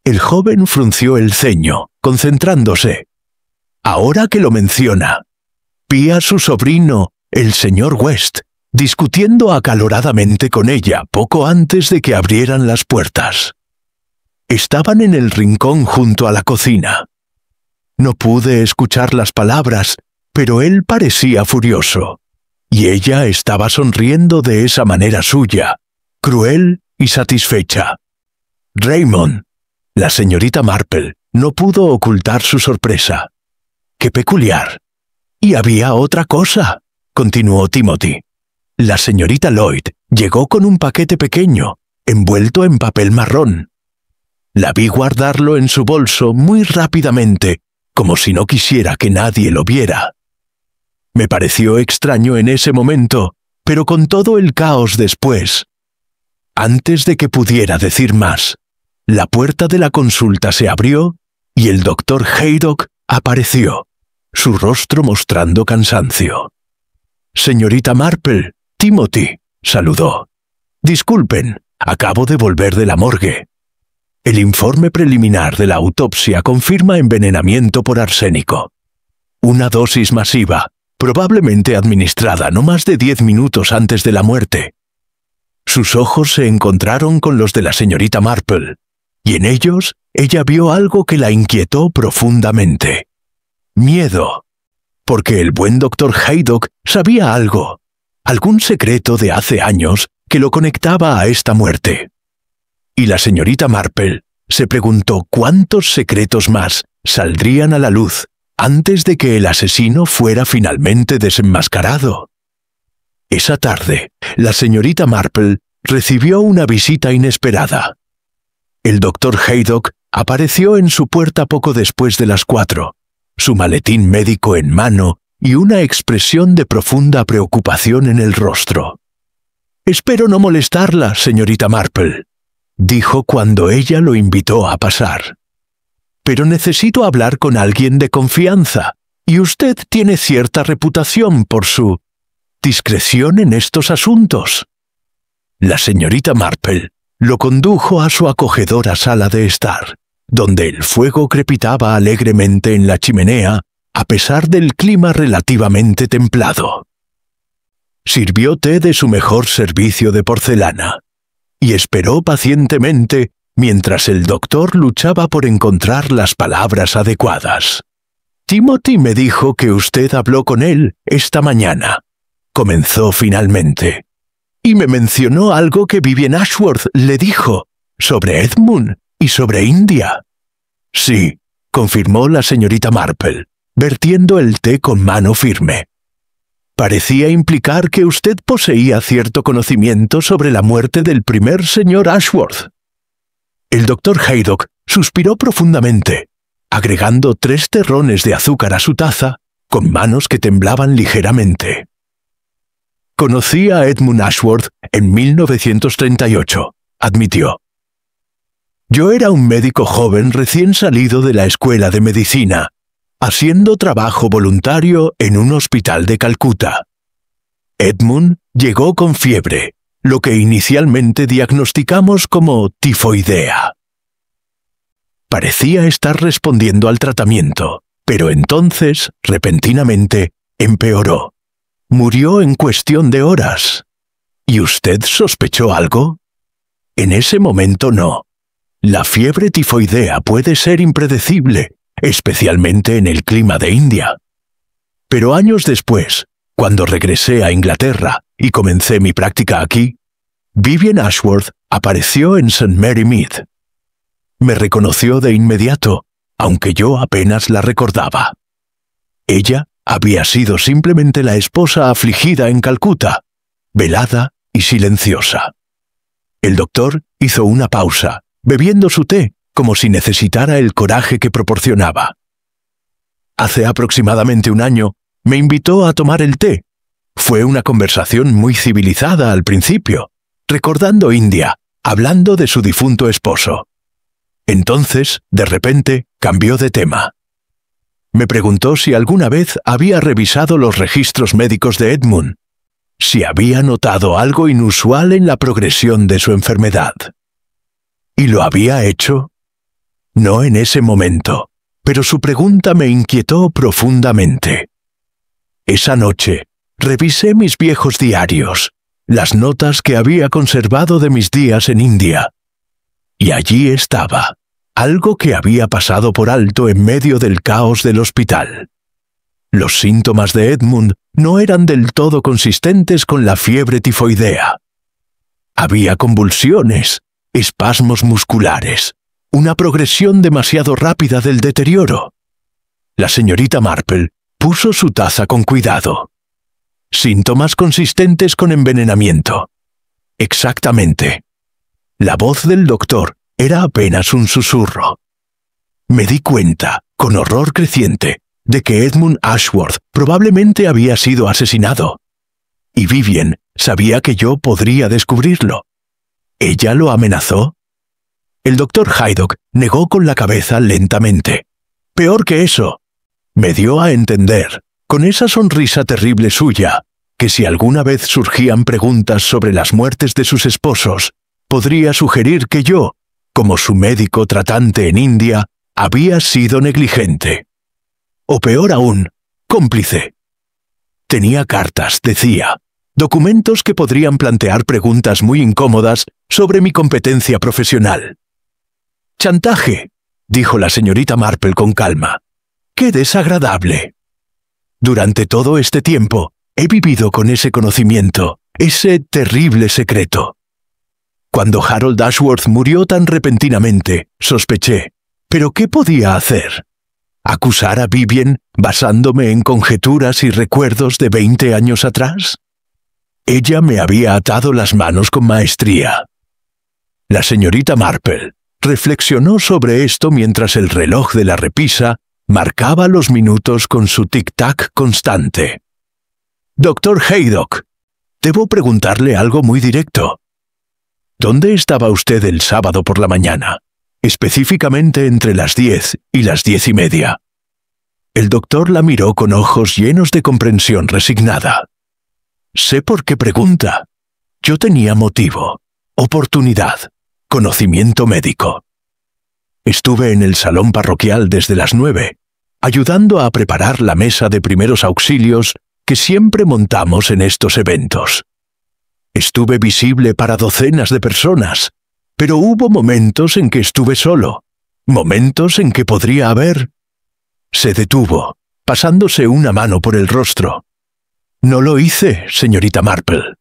El joven frunció el ceño, concentrándose. Ahora que lo menciona, vi a su sobrino, el señor West, discutiendo acaloradamente con ella poco antes de que abrieran las puertas. Estaban en el rincón junto a la cocina. No pude escuchar las palabras, pero él parecía furioso, y ella estaba sonriendo de esa manera suya, cruel y satisfecha. Raymond, la señorita Marple, no pudo ocultar su sorpresa. ¡Qué peculiar! Y había otra cosa, continuó Timothy. La señorita Lloyd llegó con un paquete pequeño, envuelto en papel marrón. La vi guardarlo en su bolso muy rápidamente, como si no quisiera que nadie lo viera. Me pareció extraño en ese momento, pero con todo el caos después. Antes de que pudiera decir más, la puerta de la consulta se abrió y el doctor Haydock apareció, su rostro mostrando cansancio. «Señorita Marple, Timothy», saludó. «Disculpen, acabo de volver de la morgue. El informe preliminar de la autopsia confirma envenenamiento por arsénico. Una dosis masiva, probablemente administrada no más de 10 minutos antes de la muerte». Sus ojos se encontraron con los de la señorita Marple, y en ellos ella vio algo que la inquietó profundamente. Miedo. Porque el buen doctor Haydock sabía algo, algún secreto de hace años que lo conectaba a esta muerte. Y la señorita Marple se preguntó cuántos secretos más saldrían a la luz antes de que el asesino fuera finalmente desenmascarado. Esa tarde, la señorita Marple recibió una visita inesperada. El doctor Haydock apareció en su puerta poco después de las 4, su maletín médico en mano y una expresión de profunda preocupación en el rostro. «Espero no molestarla, señorita Marple», dijo cuando ella lo invitó a pasar. «Pero necesito hablar con alguien de confianza, y usted tiene cierta reputación por su discreción en estos asuntos». La señorita Marple lo condujo a su acogedora sala de estar, donde el fuego crepitaba alegremente en la chimenea, a pesar del clima relativamente templado. Sirvió té de su mejor servicio de porcelana, y esperó pacientemente mientras el doctor luchaba por encontrar las palabras adecuadas. «Timothy me dijo que usted habló con él esta mañana», comenzó finalmente, «y me mencionó algo que Vivian Ashworth le dijo sobre Edmund y sobre India». «Sí», confirmó la señorita Marple, vertiendo el té con mano firme. «Parecía implicar que usted poseía cierto conocimiento sobre la muerte del primer señor Ashworth». El doctor Haydock suspiró profundamente, agregando 3 terrones de azúcar a su taza, con manos que temblaban ligeramente. «Conocí a Edmund Ashworth en 1938», admitió. «Yo era un médico joven recién salido de la escuela de medicina, haciendo trabajo voluntario en un hospital de Calcuta. Edmund llegó con fiebre, lo que inicialmente diagnosticamos como tifoidea. Parecía estar respondiendo al tratamiento, pero entonces, repentinamente, empeoró. Murió en cuestión de horas. ¿Y usted sospechó algo? En ese momento no. La fiebre tifoidea puede ser impredecible, especialmente en el clima de India. Pero años después, cuando regresé a Inglaterra y comencé mi práctica aquí, Vivian Ashworth apareció en St. Mary Mead. Me reconoció de inmediato, aunque yo apenas la recordaba. Ella había sido simplemente la esposa afligida en Calcuta, velada y silenciosa. El doctor hizo una pausa, bebiendo su té, como si necesitara el coraje que proporcionaba. Hace aproximadamente un año, me invitó a tomar el té. Fue una conversación muy civilizada al principio, recordando India, hablando de su difunto esposo. Entonces, de repente, cambió de tema. Me preguntó si alguna vez había revisado los registros médicos de Edmund, si había notado algo inusual en la progresión de su enfermedad. ¿Y lo había hecho? No en ese momento, pero su pregunta me inquietó profundamente. Esa noche, revisé mis viejos diarios, las notas que había conservado de mis días en India. Y allí estaba, algo que había pasado por alto en medio del caos del hospital. Los síntomas de Edmund no eran del todo consistentes con la fiebre tifoidea. Había convulsiones, espasmos musculares, una progresión demasiado rápida del deterioro. La señorita Marple puso su taza con cuidado. Síntomas consistentes con envenenamiento. Exactamente. La voz del doctor era apenas un susurro. Me di cuenta, con horror creciente, de que Edmund Ashworth probablemente había sido asesinado. Y Vivian sabía que yo podría descubrirlo. ¿Ella lo amenazó? El doctor Haydock negó con la cabeza lentamente. Peor que eso. Me dio a entender, con esa sonrisa terrible suya, que si alguna vez surgían preguntas sobre las muertes de sus esposos, podría sugerir que yo, como su médico tratante en India, había sido negligente. O peor aún, cómplice. Tenía cartas, decía, documentos que podrían plantear preguntas muy incómodas sobre mi competencia profesional. «Chantaje», dijo la señorita Marple con calma. «¡Qué desagradable!». Durante todo este tiempo, he vivido con ese conocimiento, ese terrible secreto. Cuando Harold Ashworth murió tan repentinamente, sospeché. ¿Pero qué podía hacer? ¿Acusar a Vivian basándome en conjeturas y recuerdos de 20 años atrás? Ella me había atado las manos con maestría. La señorita Marple reflexionó sobre esto mientras el reloj de la repisa marcaba los minutos con su tic-tac constante. «Doctor Haydock, debo preguntarle algo muy directo. ¿Dónde estaba usted el sábado por la mañana? Específicamente entre las 10 y las 10:30. El doctor la miró con ojos llenos de comprensión resignada. Sé por qué pregunta. Yo tenía motivo, oportunidad, conocimiento médico. Estuve en el salón parroquial desde las 9, ayudando a preparar la mesa de primeros auxilios que siempre montamos en estos eventos. Estuve visible para docenas de personas, pero hubo momentos en que estuve solo, momentos en que podría haber... Se detuvo, pasándose una mano por el rostro. No lo hice, señorita Marple.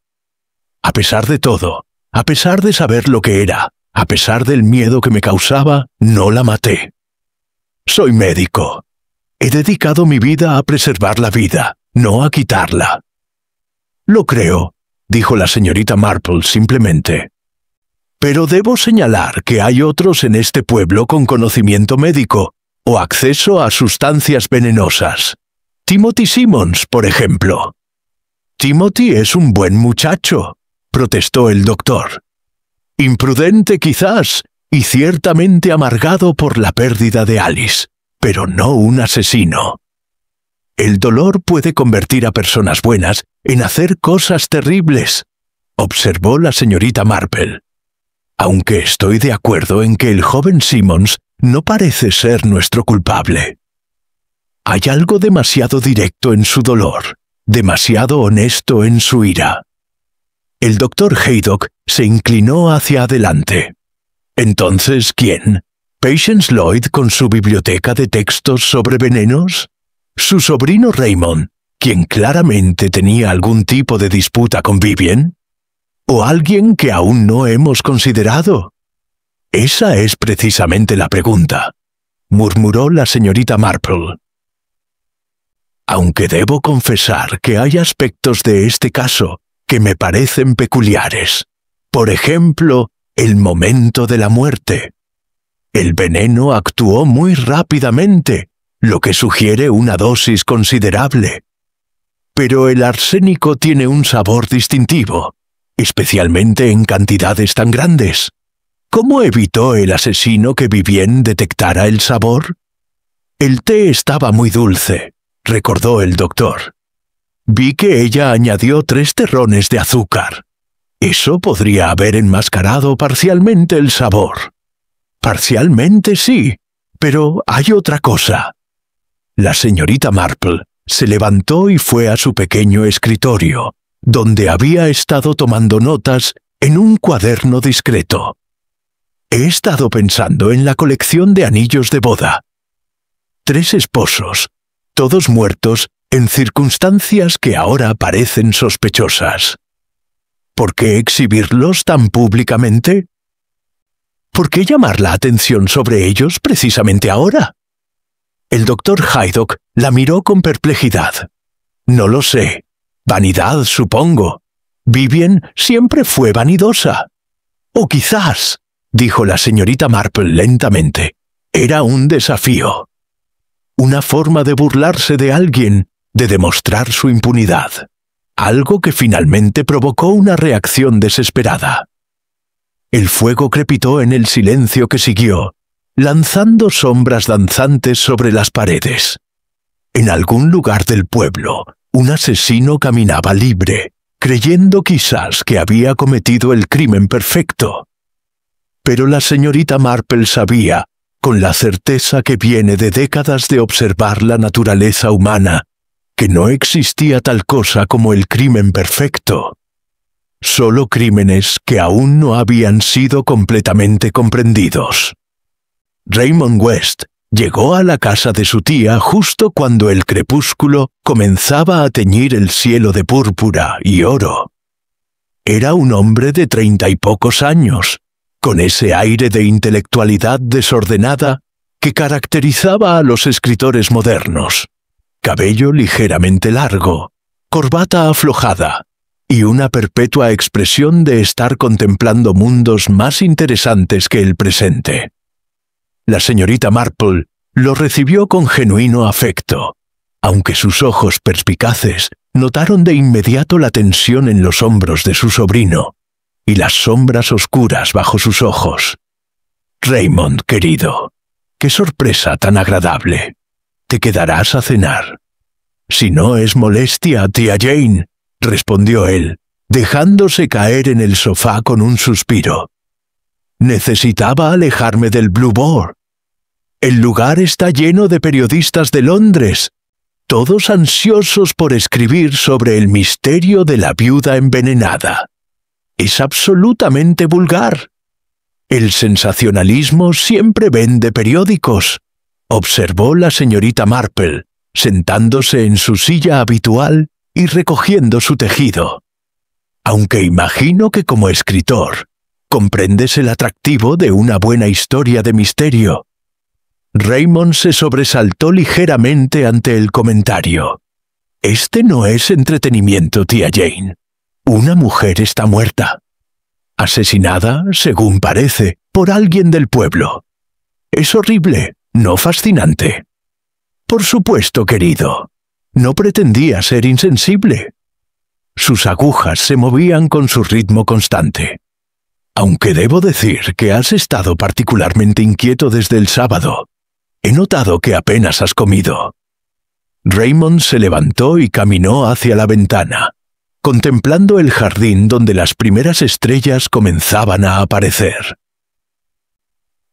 A pesar de todo, a pesar de saber lo que era, a pesar del miedo que me causaba, no la maté. Soy médico. He dedicado mi vida a preservar la vida, no a quitarla. Lo creo, dijo la señorita Marple simplemente. Pero debo señalar que hay otros en este pueblo con conocimiento médico o acceso a sustancias venenosas. Timothy Simmons, por ejemplo. Timothy es un buen muchacho, protestó el doctor. Imprudente quizás, y ciertamente amargado por la pérdida de Alice, pero no un asesino. El dolor puede convertir a personas buenas en hacer cosas terribles, observó la señorita Marple. Aunque estoy de acuerdo en que el joven Simmons no parece ser nuestro culpable. Hay algo demasiado directo en su dolor, demasiado honesto en su ira. El doctor Haydock se inclinó hacia adelante. ¿Entonces quién? ¿Patience Lloyd con su biblioteca de textos sobre venenos? ¿Su sobrino Raymond, quien claramente tenía algún tipo de disputa con Vivien? ¿O alguien que aún no hemos considerado? Esa es precisamente la pregunta, murmuró la señorita Marple. Aunque debo confesar que hay aspectos de este caso que me parecen peculiares. Por ejemplo, el momento de la muerte. El veneno actuó muy rápidamente, lo que sugiere una dosis considerable. Pero el arsénico tiene un sabor distintivo, especialmente en cantidades tan grandes. ¿Cómo evitó el asesino que Vivien detectara el sabor? El té estaba muy dulce, recordó el doctor. Vi que ella añadió 3 terrones de azúcar. Eso podría haber enmascarado parcialmente el sabor. Parcialmente sí, pero hay otra cosa. La señorita Marple se levantó y fue a su pequeño escritorio, donde había estado tomando notas en un cuaderno discreto. He estado pensando en la colección de anillos de boda. 3 esposos, todos muertos en circunstancias que ahora parecen sospechosas. ¿Por qué exhibirlos tan públicamente? ¿Por qué llamar la atención sobre ellos precisamente ahora? El doctor Haydock la miró con perplejidad. No lo sé. Vanidad, supongo. Vivien siempre fue vanidosa. O quizás, dijo la señorita Marple lentamente, era un desafío. Una forma de burlarse de alguien, de demostrar su impunidad. Algo que finalmente provocó una reacción desesperada. El fuego crepitó en el silencio que siguió, lanzando sombras danzantes sobre las paredes. En algún lugar del pueblo, un asesino caminaba libre, creyendo quizás que había cometido el crimen perfecto. Pero la señorita Marple sabía, con la certeza que viene de décadas de observar la naturaleza humana, que no existía tal cosa como el crimen perfecto. Solo crímenes que aún no habían sido completamente comprendidos. Raymond West llegó a la casa de su tía justo cuando el crepúsculo comenzaba a teñir el cielo de púrpura y oro. Era un hombre de 30 y pocos años, con ese aire de intelectualidad desordenada que caracterizaba a los escritores modernos. Cabello ligeramente largo, corbata aflojada y una perpetua expresión de estar contemplando mundos más interesantes que el presente. La señorita Marple lo recibió con genuino afecto, aunque sus ojos perspicaces notaron de inmediato la tensión en los hombros de su sobrino y las sombras oscuras bajo sus ojos. Raymond, querido, qué sorpresa tan agradable. ¿Te quedarás a cenar? Si no es molestia, tía Jane, respondió él, dejándose caer en el sofá con un suspiro. Necesitaba alejarme del Blue Boar. El lugar está lleno de periodistas de Londres, todos ansiosos por escribir sobre el misterio de la viuda envenenada. Es absolutamente vulgar. El sensacionalismo siempre vende periódicos, observó la señorita Marple, sentándose en su silla habitual y recogiendo su tejido. Aunque imagino que como escritor, comprendes el atractivo de una buena historia de misterio. Raymond se sobresaltó ligeramente ante el comentario. Este no es entretenimiento, tía Jane. Una mujer está muerta. Asesinada, según parece, por alguien del pueblo. Es horrible, no fascinante. Por supuesto, querido. No pretendía ser insensible. Sus agujas se movían con su ritmo constante. Aunque debo decir que has estado particularmente inquieto desde el sábado. He notado que apenas has comido. Raymond se levantó y caminó hacia la ventana, contemplando el jardín donde las primeras estrellas comenzaban a aparecer.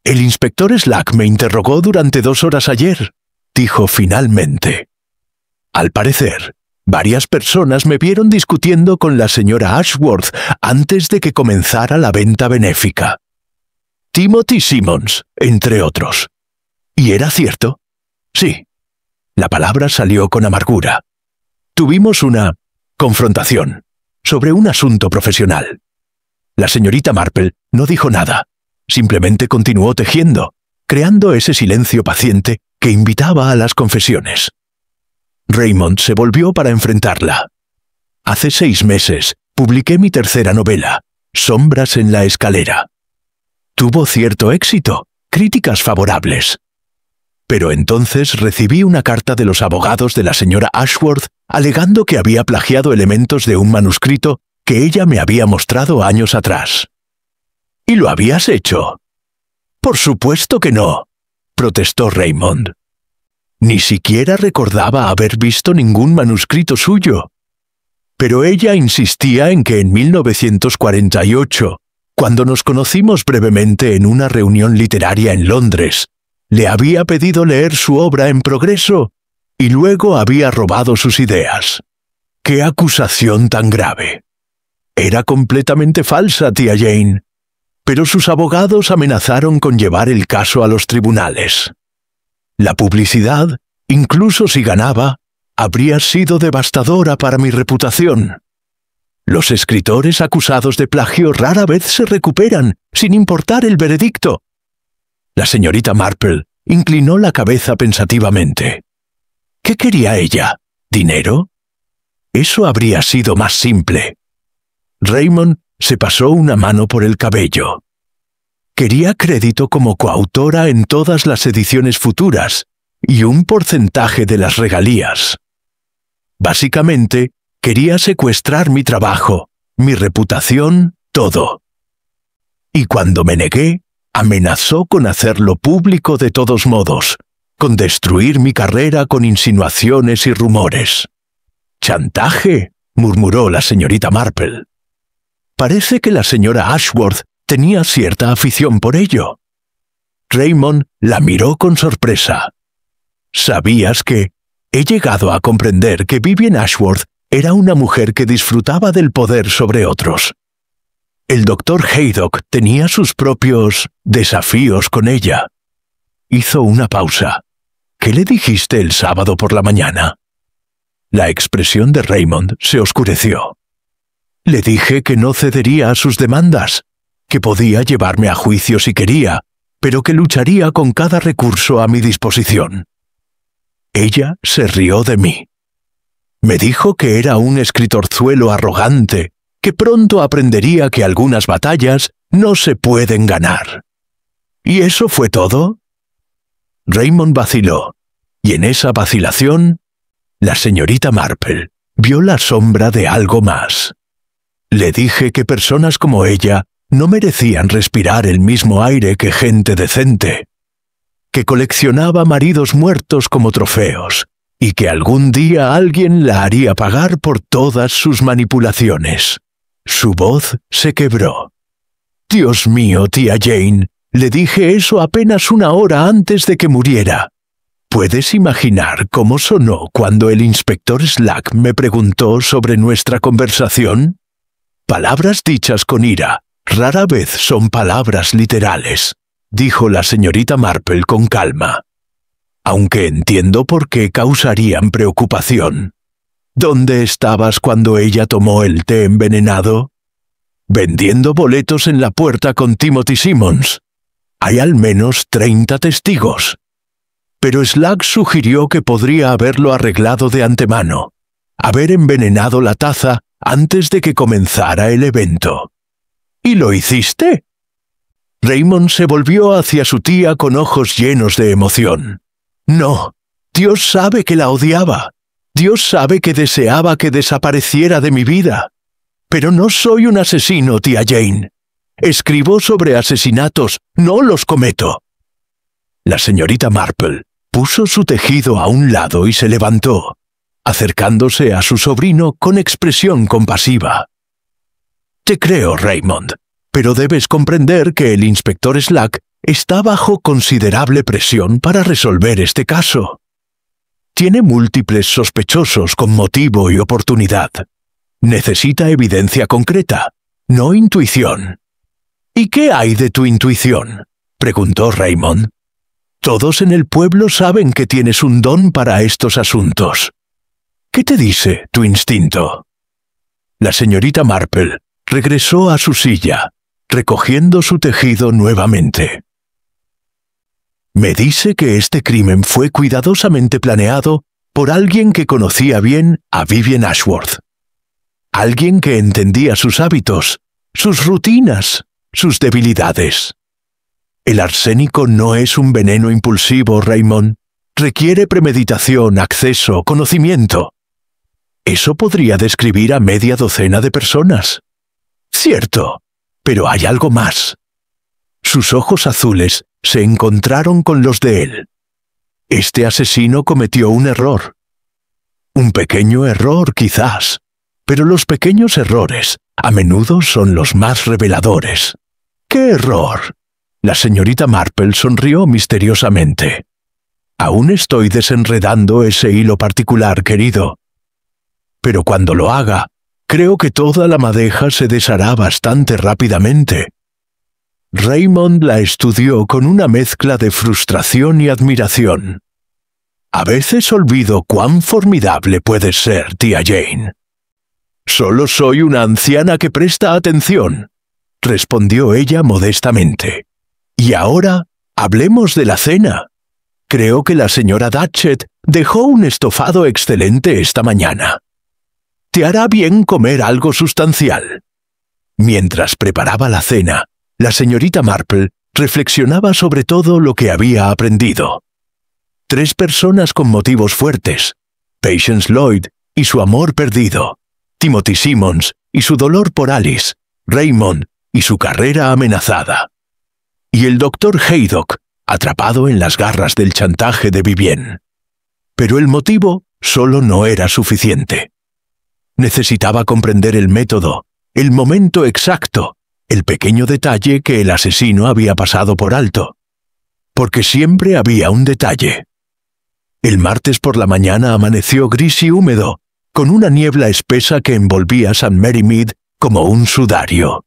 El inspector Slack me interrogó durante 2 horas ayer, dijo finalmente. Al parecer, varias personas me vieron discutiendo con la señora Ashworth antes de que comenzara la venta benéfica. Timothy Simmons, entre otros. ¿Y era cierto? Sí. La palabra salió con amargura. Tuvimos una confrontación sobre un asunto profesional. La señorita Marple no dijo nada, simplemente continuó tejiendo, creando ese silencio paciente que invitaba a las confesiones. Raymond se volvió para enfrentarla. Hace 6 meses publiqué mi tercera novela, Sombras en la escalera. Tuvo cierto éxito, críticas favorables. Pero entonces recibí una carta de los abogados de la señora Ashworth alegando que había plagiado elementos de un manuscrito que ella me había mostrado años atrás. ¿Y lo habías hecho? Por supuesto que no, protestó Raymond. Ni siquiera recordaba haber visto ningún manuscrito suyo. Pero ella insistía en que en 1948, cuando nos conocimos brevemente en una reunión literaria en Londres, le había pedido leer su obra en progreso y luego había robado sus ideas. ¡Qué acusación tan grave! Era completamente falsa, tía Jane, pero sus abogados amenazaron con llevar el caso a los tribunales. La publicidad, incluso si ganaba, habría sido devastadora para mi reputación. Los escritores acusados de plagio rara vez se recuperan, sin importar el veredicto. La señorita Marple inclinó la cabeza pensativamente. ¿Qué quería ella? ¿Dinero? Eso habría sido más simple. Raymond se pasó una mano por el cabello. Quería crédito como coautora en todas las ediciones futuras y un porcentaje de las regalías. Básicamente, quería secuestrar mi trabajo, mi reputación, todo. Y cuando me negué, amenazó con hacerlo público de todos modos, con destruir mi carrera con insinuaciones y rumores. «¿Chantaje?», murmuró la señorita Marple. Parece que la señora Ashworth tenía cierta afición por ello. Raymond la miró con sorpresa. «¿Sabías que he llegado a comprender que Vivian Ashworth era una mujer que disfrutaba del poder sobre otros? El doctor Haydock tenía sus propios desafíos con ella». Hizo una pausa. «¿Qué le dijiste el sábado por la mañana?» La expresión de Raymond se oscureció. «Le dije que no cedería a sus demandas, que podía llevarme a juicio si quería, pero que lucharía con cada recurso a mi disposición». Ella se rió de mí. Me dijo que era un escritorzuelo arrogante, que pronto aprendería que algunas batallas no se pueden ganar. ¿Y eso fue todo? Raymond vaciló, y en esa vacilación, la señorita Marple vio la sombra de algo más. Le dije que personas como ella no merecían respirar el mismo aire que gente decente, que coleccionaba maridos muertos como trofeos, y que algún día alguien la haría pagar por todas sus manipulaciones. Su voz se quebró. «Dios mío, tía Jane, Le dije eso apenas una hora antes de que muriera. ¿Puedes imaginar cómo sonó cuando el inspector Slack me preguntó sobre nuestra conversación? Palabras dichas con ira rara vez son palabras literales, dijo la señorita Marple con calma. Aunque entiendo por qué causarían preocupación. ¿Dónde estabas cuando ella tomó el té envenenado? Vendiendo boletos en la puerta con Timothy Simmons. Hay al menos 30 testigos. Pero Slack sugirió que podría haberlo arreglado de antemano, haber envenenado la taza antes de que comenzara el evento. ¿Y lo hiciste? Raymond se volvió hacia su tía con ojos llenos de emoción. No, Dios sabe que la odiaba. Dios sabe que deseaba que desapareciera de mi vida. Pero no soy un asesino, tía Jane. Escribo sobre asesinatos, no los cometo. La señorita Marple puso su tejido a un lado y se levantó, acercándose a su sobrino con expresión compasiva. Te creo, Raymond, pero debes comprender que el inspector Slack está bajo considerable presión para resolver este caso. Tiene múltiples sospechosos con motivo y oportunidad. Necesita evidencia concreta, no intuición. ¿Y qué hay de tu intuición?, preguntó Raymond. Todos en el pueblo saben que tienes un don para estos asuntos. ¿Qué te dice tu instinto? La señorita Marple regresó a su silla, recogiendo su tejido nuevamente. Me dice que este crimen fue cuidadosamente planeado por alguien que conocía bien a Vivian Ashworth. Alguien que entendía sus hábitos, sus rutinas, sus debilidades. El arsénico no es un veneno impulsivo, Raymond. Requiere premeditación, acceso, conocimiento. Eso podría describir a media docena de personas. Cierto, pero hay algo más. Sus ojos azules se encontraron con los de él. Este asesino cometió un error. Un pequeño error, quizás, pero los pequeños errores a menudo son los más reveladores. ¿Qué error? La señorita Marple sonrió misteriosamente. Aún estoy desenredando ese hilo particular, querido. Pero cuando lo haga, creo que toda la madeja se deshará bastante rápidamente. Raymond la estudió con una mezcla de frustración y admiración. A veces olvido cuán formidable puedes ser, tía Jane. Solo soy una anciana que presta atención, respondió ella modestamente. Y ahora, hablemos de la cena. Creo que la señora Datchet dejó un estofado excelente esta mañana. Te hará bien comer algo sustancial. Mientras preparaba la cena, la señorita Marple reflexionaba sobre todo lo que había aprendido. 3 personas con motivos fuertes, Patience Lloyd y su amor perdido, Timothy Simmons y su dolor por Alice, Raymond y su carrera amenazada. Y el doctor Haydock, atrapado en las garras del chantaje de Vivienne. Pero el motivo solo no era suficiente. Necesitaba comprender el método, el momento exacto, el pequeño detalle que el asesino había pasado por alto. Porque siempre había un detalle. El martes por la mañana amaneció gris y húmedo, con una niebla espesa que envolvía St. Mary Mead como un sudario.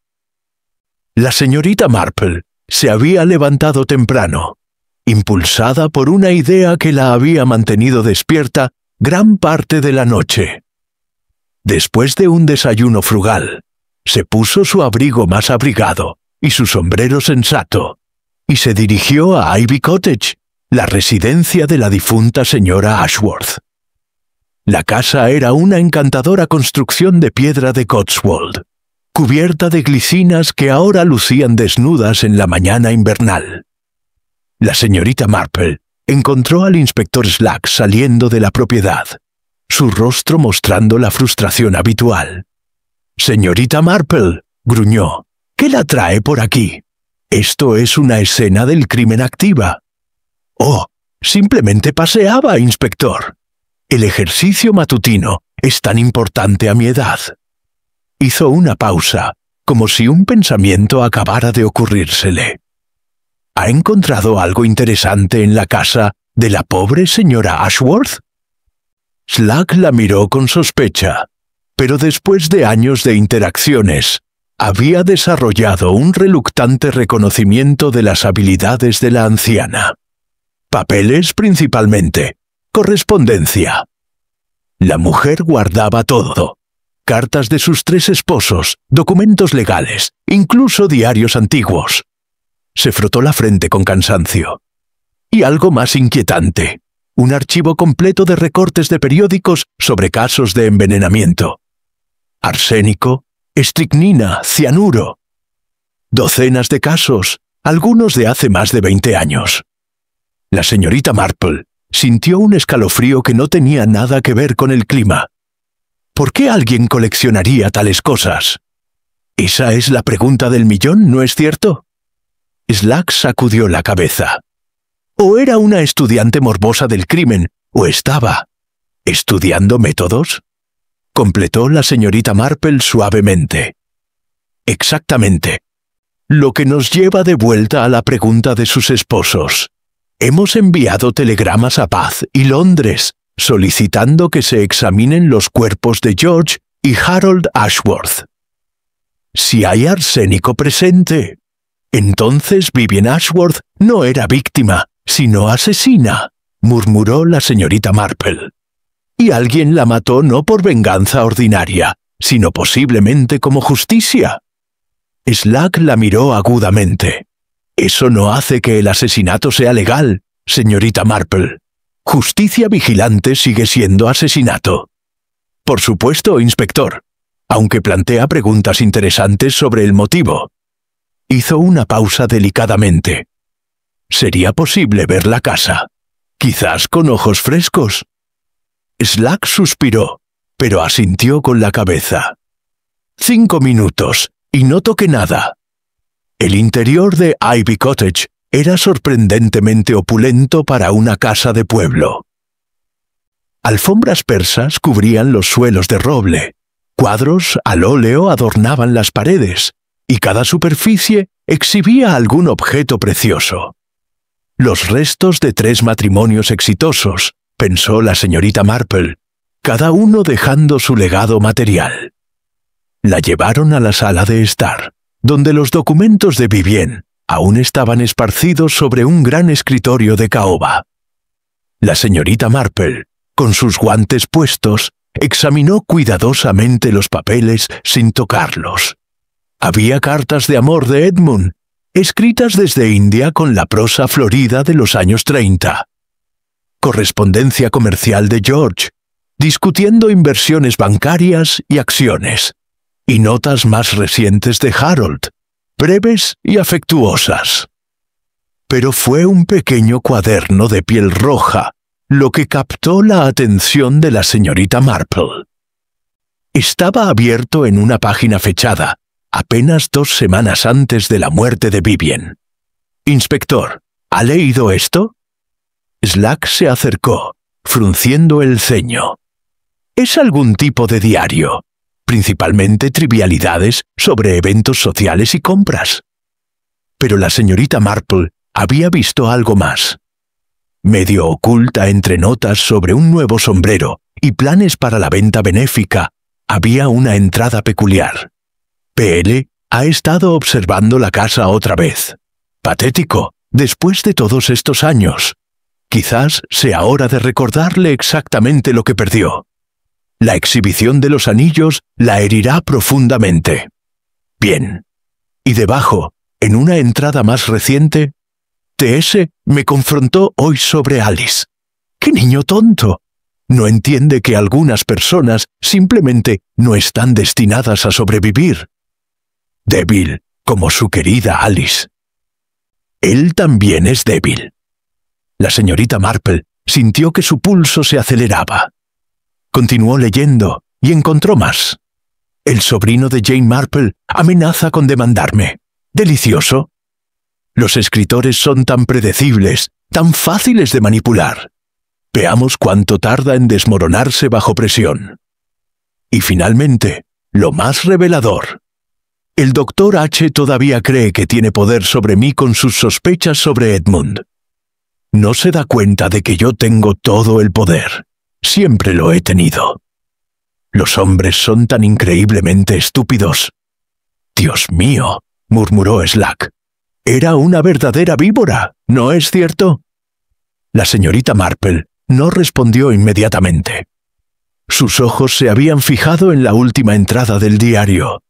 La señorita Marple se había levantado temprano, impulsada por una idea que la había mantenido despierta gran parte de la noche. Después de un desayuno frugal, se puso su abrigo más abrigado y su sombrero sensato, y se dirigió a Ivy Cottage, la residencia de la difunta señora Ashworth. La casa era una encantadora construcción de piedra de Cotswold, cubierta de glicinas que ahora lucían desnudas en la mañana invernal. La señorita Marple encontró al inspector Slack saliendo de la propiedad, su rostro mostrando la frustración habitual. «Señorita Marple», gruñó, «¿qué la trae por aquí? Esto es una escena del crimen activa». «Oh, simplemente paseaba, inspector. El ejercicio matutino es tan importante a mi edad». Hizo una pausa, como si un pensamiento acabara de ocurrírsele. ¿Ha encontrado algo interesante en la casa de la pobre señora Ashworth? Slack la miró con sospecha, pero después de años de interacciones, había desarrollado un reluctante reconocimiento de las habilidades de la anciana. Papeles principalmente, correspondencia. La mujer guardaba todo: cartas de sus 3 esposos, documentos legales, incluso diarios antiguos. Se frotó la frente con cansancio. Y algo más inquietante: un archivo completo de recortes de periódicos sobre casos de envenenamiento. Arsénico, estricnina, cianuro. Docenas de casos, algunos de hace más de 20 años. La señorita Marple sintió un escalofrío que no tenía nada que ver con el clima. ¿Por qué alguien coleccionaría tales cosas? Esa es la pregunta del millón, ¿no es cierto? Slack sacudió la cabeza. O era una estudiante morbosa del crimen, o estaba estudiando métodos. Completó la señorita Marple suavemente. Exactamente. Lo que nos lleva de vuelta a la pregunta de sus esposos. Hemos enviado telegramas a Bath y Londres, solicitando que se examinen los cuerpos de George y Harold Ashworth. Si hay arsénico presente, entonces Vivian Ashworth no era víctima, sino asesina, murmuró la señorita Marple. Y alguien la mató no por venganza ordinaria, sino posiblemente como justicia. Slack la miró agudamente. Eso no hace que el asesinato sea legal, señorita Marple. Justicia vigilante sigue siendo asesinato. Por supuesto, inspector, aunque plantea preguntas interesantes sobre el motivo. Hizo una pausa delicadamente. ¿Sería posible ver la casa? Quizás con ojos frescos. Slack suspiró, pero asintió con la cabeza. 5 minutos, y no toqué nada. El interior de Ivy Cottage era sorprendentemente opulento para una casa de pueblo. Alfombras persas cubrían los suelos de roble, cuadros al óleo adornaban las paredes, y cada superficie exhibía algún objeto precioso. Los restos de 3 matrimonios exitosos, pensó la señorita Marple, cada uno dejando su legado material. La llevaron a la sala de estar, donde los documentos de Vivien aún estaban esparcidos sobre un gran escritorio de caoba. La señorita Marple, con sus guantes puestos, examinó cuidadosamente los papeles sin tocarlos. Había cartas de amor de Edmund, escritas desde India con la prosa florida de los años 30. Correspondencia comercial de George, discutiendo inversiones bancarias y acciones. Y notas más recientes de Harold, breves y afectuosas. Pero fue un pequeño cuaderno de piel roja lo que captó la atención de la señorita Marple. Estaba abierto en una página fechada, apenas 2 semanas antes de la muerte de Vivien. «Inspector, ¿ha leído esto?» Slack se acercó, frunciendo el ceño. «Es algún tipo de diario, principalmente trivialidades sobre eventos sociales y compras». Pero la señorita Marple había visto algo más. Medio oculta entre notas sobre un nuevo sombrero y planes para la venta benéfica, había una entrada peculiar. PL ha estado observando la casa otra vez. Patético, después de todos estos años. Quizás sea hora de recordarle exactamente lo que perdió. La exhibición de los anillos la herirá profundamente. Bien. Y debajo, en una entrada más reciente, TS me confrontó hoy sobre Alice. ¡Qué niño tonto! No entiende que algunas personas simplemente no están destinadas a sobrevivir. Débil, como su querida Alice. Él también es débil. La señorita Marple sintió que su pulso se aceleraba. Continuó leyendo y encontró más. El sobrino de Jane Marple amenaza con demandarme. ¿Delicioso? Los escritores son tan predecibles, tan fáciles de manipular. Veamos cuánto tarda en desmoronarse bajo presión. Y finalmente, lo más revelador. El doctor H. todavía cree que tiene poder sobre mí con sus sospechas sobre Edmund. No se da cuenta de que yo tengo todo el poder. Siempre lo he tenido. Los hombres son tan increíblemente estúpidos. Dios mío, murmuró Slack. Era una verdadera víbora, ¿no es cierto? La señorita Marple no respondió inmediatamente. Sus ojos se habían fijado en la última entrada del diario,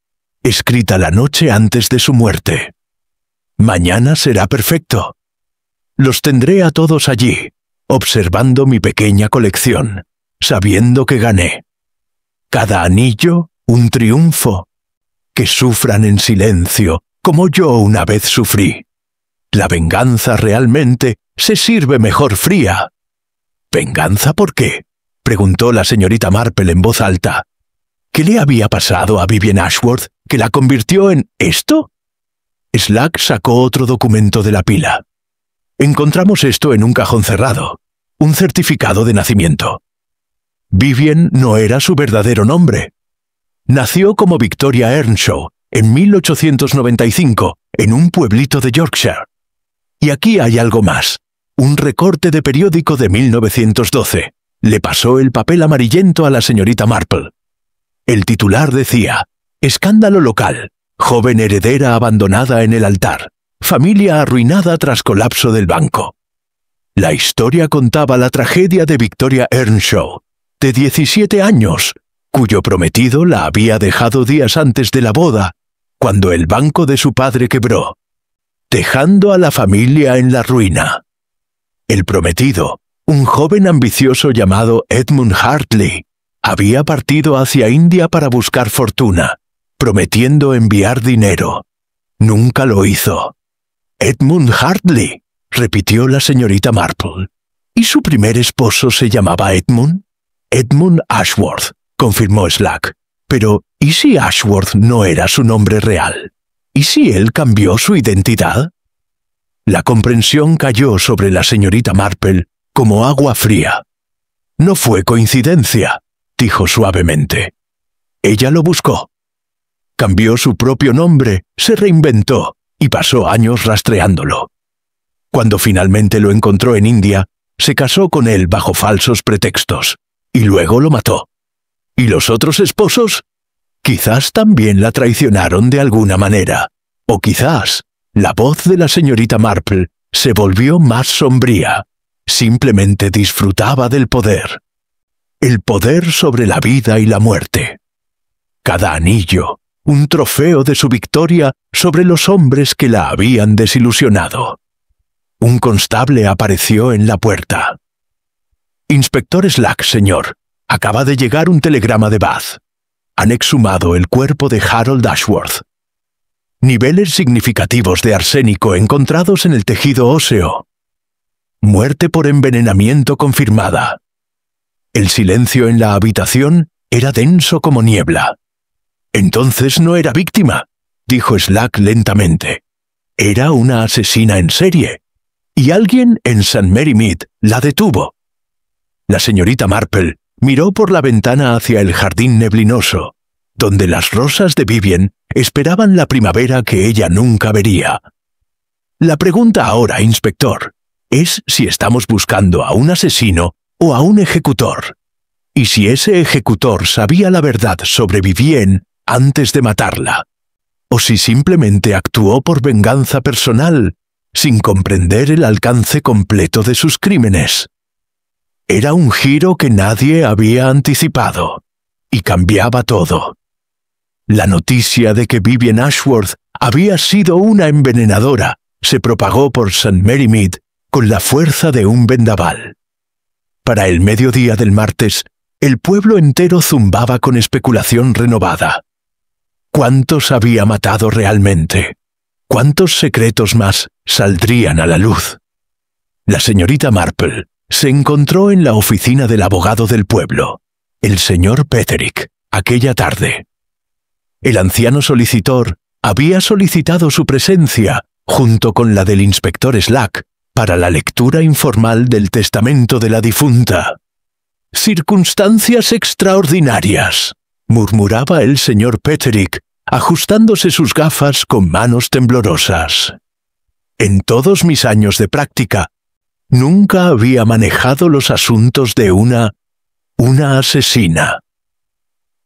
escrita la noche antes de su muerte. Mañana será perfecto. Los tendré a todos allí, observando mi pequeña colección, sabiendo que gané. Cada anillo, un triunfo. Que sufran en silencio, como yo una vez sufrí. La venganza realmente se sirve mejor fría. ¿Venganza por qué?, preguntó la señorita Marple en voz alta. ¿Qué le había pasado a Vivian Ashworth que la convirtió en esto? Slack sacó otro documento de la pila. Encontramos esto en un cajón cerrado, un certificado de nacimiento. Vivian no era su verdadero nombre. Nació como Victoria Earnshaw en 1895 en un pueblito de Yorkshire. Y aquí hay algo más. Un recorte de periódico de 1912. Le pasó el papel amarillento a la señorita Marple. El titular decía: escándalo local, joven heredera abandonada en el altar, familia arruinada tras colapso del banco. La historia contaba la tragedia de Victoria Earnshaw, de 17 años, cuyo prometido la había dejado días antes de la boda, cuando el banco de su padre quebró, dejando a la familia en la ruina. El prometido, un joven ambicioso llamado Edmund Hartley, había partido hacia India para buscar fortuna, prometiendo enviar dinero. Nunca lo hizo. Edmund Hartley, repitió la señorita Marple. ¿Y su primer esposo se llamaba Edmund? Edmund Ashworth, confirmó Slack. Pero, ¿y si Ashworth no era su nombre real? ¿Y si él cambió su identidad? La comprensión cayó sobre la señorita Marple como agua fría. No fue coincidencia, dijo suavemente. Ella lo buscó. Cambió su propio nombre, se reinventó y pasó años rastreándolo. Cuando finalmente lo encontró en India, se casó con él bajo falsos pretextos y luego lo mató. ¿Y los otros esposos? Quizás también la traicionaron de alguna manera. O quizás la voz de la señorita Marple se volvió más sombría. Simplemente disfrutaba del poder. El poder sobre la vida y la muerte. Cada anillo, un trofeo de su victoria sobre los hombres que la habían desilusionado. Un constable apareció en la puerta. Inspector Slack, señor. Acaba de llegar un telegrama de Bath. Han exhumado el cuerpo de Harold Ashworth. Niveles significativos de arsénico encontrados en el tejido óseo. Muerte por envenenamiento confirmada. El silencio en la habitación era denso como niebla. Entonces no era víctima, dijo Slack lentamente. Era una asesina en serie. Y alguien en St. Mary Mead la detuvo. La señorita Marple miró por la ventana hacia el jardín neblinoso, donde las rosas de Vivian esperaban la primavera que ella nunca vería. La pregunta ahora, inspector, es si estamos buscando a un asesino o a un ejecutor. Y si ese ejecutor sabía la verdad sobre Vivian antes de matarla, o si simplemente actuó por venganza personal, sin comprender el alcance completo de sus crímenes. Era un giro que nadie había anticipado, y cambiaba todo. La noticia de que Vivian Ashworth había sido una envenenadora se propagó por St. Mary Mead con la fuerza de un vendaval. Para el mediodía del martes, el pueblo entero zumbaba con especulación renovada. ¿Cuántos había matado realmente? ¿Cuántos secretos más saldrían a la luz? La señorita Marple se encontró en la oficina del abogado del pueblo, el señor Petherick, aquella tarde. El anciano solicitor había solicitado su presencia, junto con la del inspector Slack, para la lectura informal del testamento de la difunta. «Circunstancias extraordinarias», murmuraba el señor Petherick, ajustándose sus gafas con manos temblorosas. En todos mis años de práctica, nunca había manejado los asuntos de una asesina.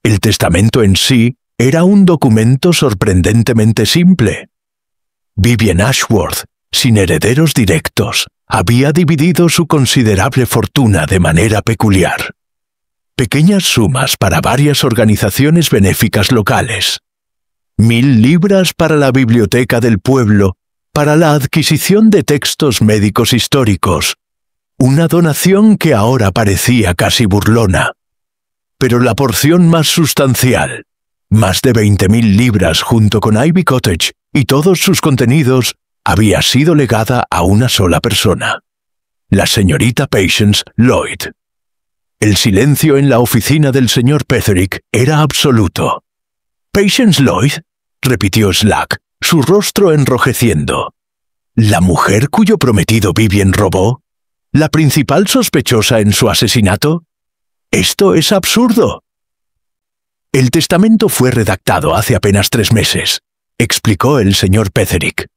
El testamento en sí era un documento sorprendentemente simple. Vivian Ashworth, sin herederos directos, había dividido su considerable fortuna de manera peculiar. Pequeñas sumas para varias organizaciones benéficas locales. 1000 libras para la biblioteca del pueblo, para la adquisición de textos médicos históricos. Una donación que ahora parecía casi burlona. Pero la porción más sustancial, más de 20.000 libras junto con Ivy Cottage y todos sus contenidos, había sido legada a una sola persona, la señorita Patience Lloyd. El silencio en la oficina del señor Petherick era absoluto. «¿Patience Lloyd?», repitió Slack, su rostro enrojeciendo. «¿La mujer cuyo prometido Vivian robó? ¿La principal sospechosa en su asesinato? ¡Esto es absurdo!». «El testamento fue redactado hace apenas 3 meses», explicó el señor Petherick.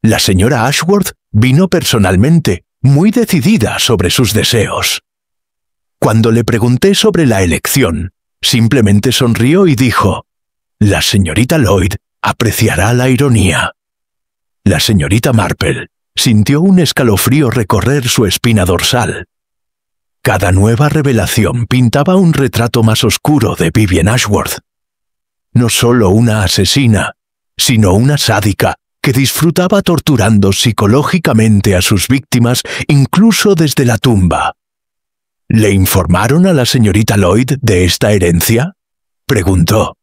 «La señora Ashworth vino personalmente, muy decidida sobre sus deseos. Cuando le pregunté sobre la elección, simplemente sonrió y dijo: «La señorita Lloyd apreciará la ironía». La señorita Marple sintió un escalofrío recorrer su espina dorsal. Cada nueva revelación pintaba un retrato más oscuro de Vivian Ashworth. No solo una asesina, sino una sádica que disfrutaba torturando psicológicamente a sus víctimas incluso desde la tumba. «¿Le informaron a la señorita Lloyd de esta herencia?», preguntó.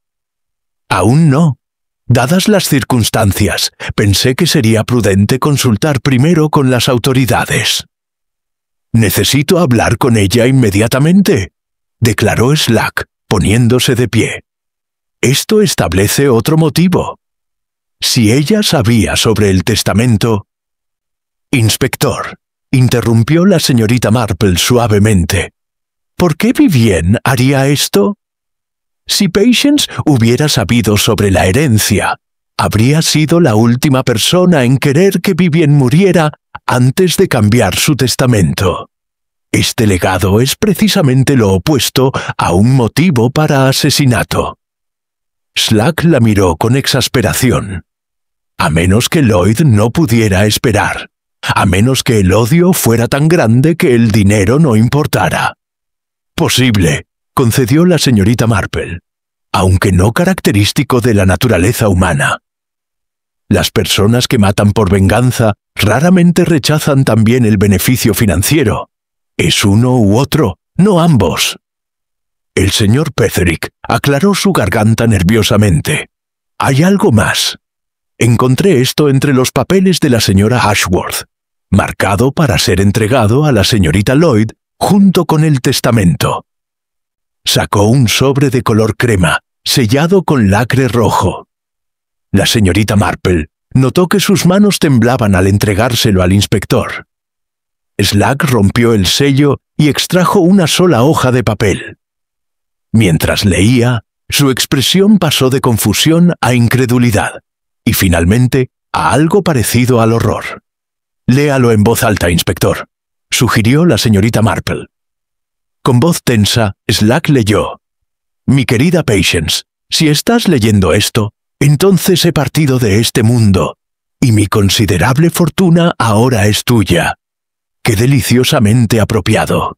«Aún no. Dadas las circunstancias, pensé que sería prudente consultar primero con las autoridades». «Necesito hablar con ella inmediatamente», declaró Slack, poniéndose de pie. «Esto establece otro motivo. Si ella sabía sobre el testamento...» «Inspector», interrumpió la señorita Marple suavemente, «¿por qué Vivian haría esto? Si Patience hubiera sabido sobre la herencia, habría sido la última persona en querer que Vivian muriera antes de cambiar su testamento. Este legado es precisamente lo opuesto a un motivo para asesinato». Slack la miró con exasperación. A menos que Lloyd no pudiera esperar. A menos que el odio fuera tan grande que el dinero no importara. «Posible», concedió la señorita Marple, aunque no característico de la naturaleza humana. Las personas que matan por venganza raramente rechazan también el beneficio financiero. Es uno u otro, no ambos. El señor Petherick aclaró su garganta nerviosamente. «Hay algo más. Encontré esto entre los papeles de la señora Ashworth, marcado para ser entregado a la señorita Lloyd junto con el testamento». Sacó un sobre de color crema, sellado con lacre rojo. La señorita Marple notó que sus manos temblaban al entregárselo al inspector. Slack rompió el sello y extrajo una sola hoja de papel. Mientras leía, su expresión pasó de confusión a incredulidad, y finalmente a algo parecido al horror. «Léalo en voz alta, inspector», sugirió la señorita Marple. Con voz tensa, Slack leyó: «Mi querida Patience, si estás leyendo esto, entonces he partido de este mundo, y mi considerable fortuna ahora es tuya. ¡Qué deliciosamente apropiado!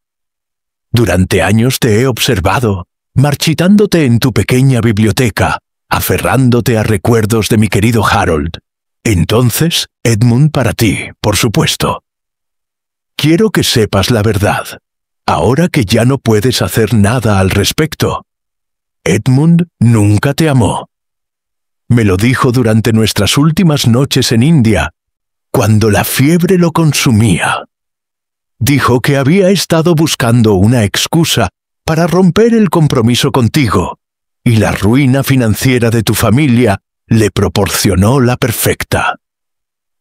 Durante años te he observado, marchitándote en tu pequeña biblioteca, aferrándote a recuerdos de mi querido Harold. Entonces, Edmund para ti, por supuesto. Quiero que sepas la verdad, ahora que ya no puedes hacer nada al respecto. Edmund nunca te amó. Me lo dijo durante nuestras últimas noches en India, cuando la fiebre lo consumía. Dijo que había estado buscando una excusa para romper el compromiso contigo, y la ruina financiera de tu familia le proporcionó la perfecta.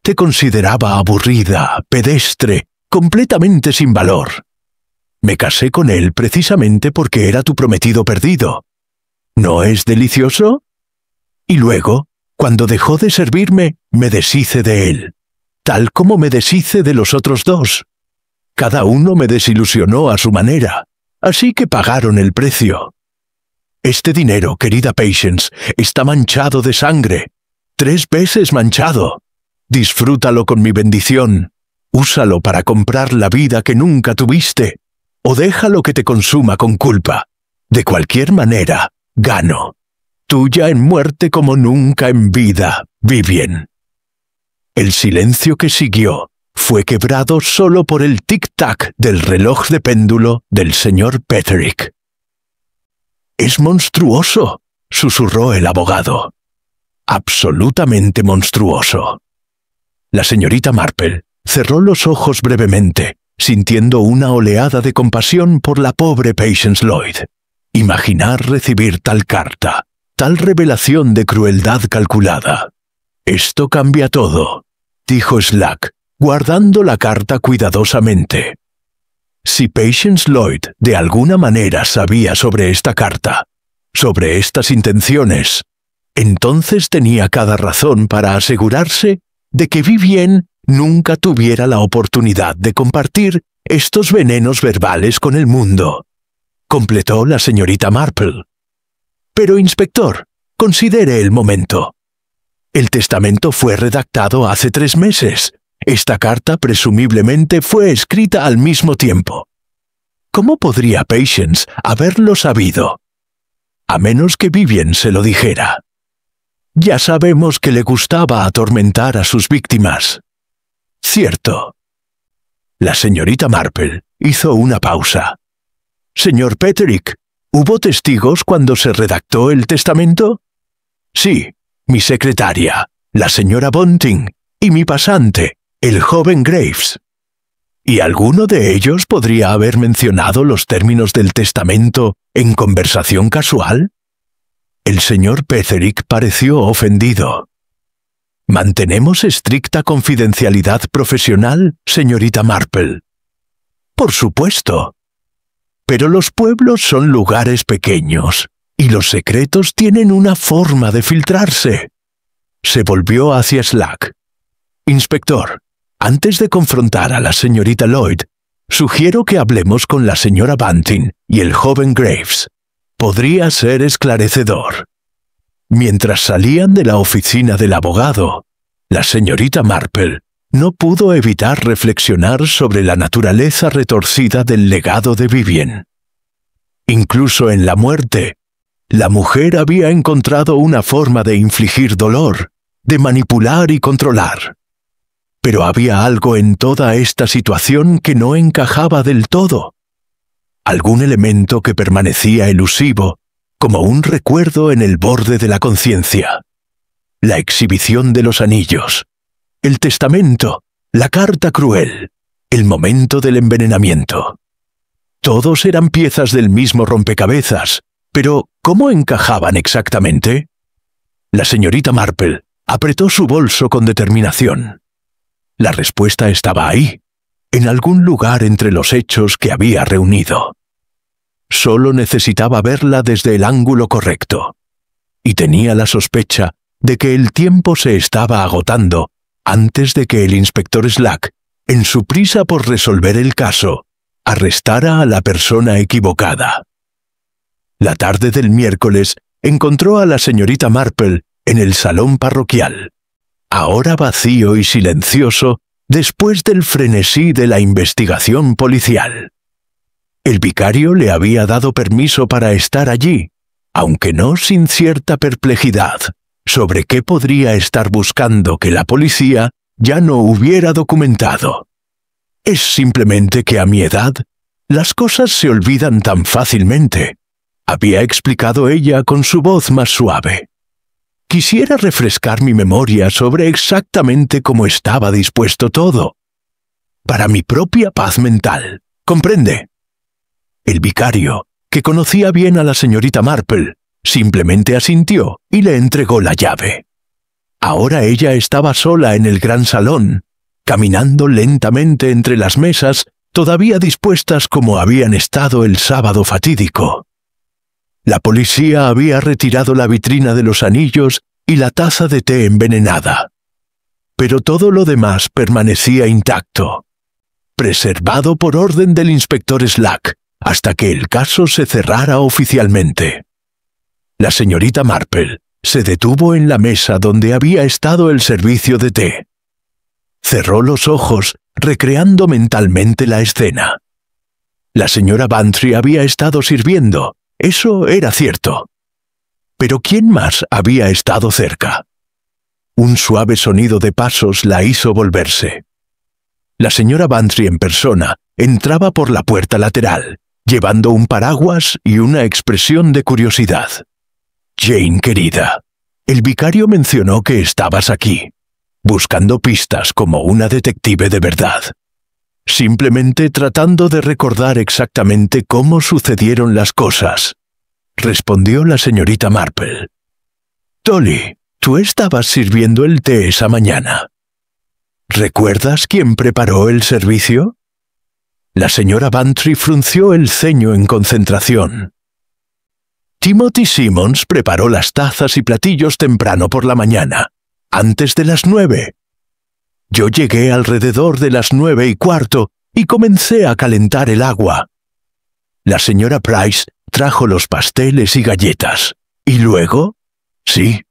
Te consideraba aburrida, pedestre, completamente sin valor. Me casé con él precisamente porque era tu prometido perdido. ¿No es delicioso? Y luego, cuando dejó de servirme, me deshice de él, tal como me deshice de los otros dos. Cada uno me desilusionó a su manera, así que pagaron el precio. Este dinero, querida Patience, está manchado de sangre, 3 veces manchado. Disfrútalo con mi bendición. Úsalo para comprar la vida que nunca tuviste, o déjalo que te consuma con culpa. De cualquier manera, gano. Tuya en muerte como nunca en vida, Vivien. El silencio que siguió fue quebrado solo por el tic-tac del reloj de péndulo del señor Petherick. «Es monstruoso», susurró el abogado. «Absolutamente monstruoso». La señorita Marple cerró los ojos brevemente, sintiendo una oleada de compasión por la pobre Patience Lloyd. Imaginar recibir tal carta, tal revelación de crueldad calculada. «Esto cambia todo», dijo Slack, guardando la carta cuidadosamente. Si Patience Lloyd de alguna manera sabía sobre esta carta, sobre estas intenciones, entonces tenía cada razón para asegurarse de que Vivien nunca tuviera la oportunidad de compartir estos venenos verbales con el mundo, completó la señorita Marple. Pero, inspector, considere el momento. El testamento fue redactado hace 3 meses. Esta carta presumiblemente fue escrita al mismo tiempo. ¿Cómo podría Patience haberlo sabido? A menos que Vivien se lo dijera. Ya sabemos que le gustaba atormentar a sus víctimas. Cierto. La señorita Marple hizo una pausa. Señor Petherick, ¿hubo testigos cuando se redactó el testamento? Sí, mi secretaria, la señora Bunting, y mi pasante, el joven Graves. ¿Y alguno de ellos podría haber mencionado los términos del testamento en conversación casual? El señor Petherick pareció ofendido. ¿Mantenemos estricta confidencialidad profesional, señorita Marple? Por supuesto. Pero los pueblos son lugares pequeños, y los secretos tienen una forma de filtrarse. Se volvió hacia Slack. Inspector, antes de confrontar a la señorita Lloyd, sugiero que hablemos con la señora Bunting y el joven Graves. Podría ser esclarecedor. Mientras salían de la oficina del abogado, la señorita Marple no pudo evitar reflexionar sobre la naturaleza retorcida del legado de Vivien. Incluso en la muerte, la mujer había encontrado una forma de infligir dolor, de manipular y controlar. Pero había algo en toda esta situación que no encajaba del todo. Algún elemento que permanecía elusivo, como un recuerdo en el borde de la conciencia. La exhibición de los anillos, el testamento, la carta cruel, el momento del envenenamiento. Todos eran piezas del mismo rompecabezas, pero ¿cómo encajaban exactamente? La señorita Marple apretó su bolso con determinación. La respuesta estaba ahí, en algún lugar entre los hechos que había reunido. Solo necesitaba verla desde el ángulo correcto. Y tenía la sospecha de que el tiempo se estaba agotando antes de que el inspector Slack, en su prisa por resolver el caso, arrestara a la persona equivocada. La tarde del miércoles encontró a la señorita Marple en el salón parroquial, ahora vacío y silencioso después del frenesí de la investigación policial. El vicario le había dado permiso para estar allí, aunque no sin cierta perplejidad sobre qué podría estar buscando que la policía ya no hubiera documentado. Es simplemente que a mi edad, las cosas se olvidan tan fácilmente, había explicado ella con su voz más suave. Quisiera refrescar mi memoria sobre exactamente cómo estaba dispuesto todo. Para mi propia paz mental, ¿comprende? El vicario, que conocía bien a la señorita Marple, simplemente asintió y le entregó la llave. Ahora ella estaba sola en el gran salón, caminando lentamente entre las mesas, todavía dispuestas como habían estado el sábado fatídico. La policía había retirado la vitrina de los anillos y la taza de té envenenada. Pero todo lo demás permanecía intacto, preservado por orden del inspector Slack, hasta que el caso se cerrara oficialmente. La señorita Marple se detuvo en la mesa donde había estado el servicio de té. Cerró los ojos, recreando mentalmente la escena. La señora Bantry había estado sirviendo, eso era cierto. Pero ¿quién más había estado cerca? Un suave sonido de pasos la hizo volverse. La señora Bantry en persona entraba por la puerta lateral, llevando un paraguas y una expresión de curiosidad. «Jane, querida, el vicario mencionó que estabas aquí, buscando pistas como una detective de verdad. Simplemente tratando de recordar exactamente cómo sucedieron las cosas», respondió la señorita Marple. «Dolly, tú estabas sirviendo el té esa mañana. ¿Recuerdas quién preparó el servicio?» La señora Bantry frunció el ceño en concentración. «Timothy Simmons preparó las tazas y platillos temprano por la mañana, antes de las 9. Yo llegué alrededor de las 9:15 y comencé a calentar el agua. La señora Price trajo los pasteles y galletas. ¿Y luego? Sí.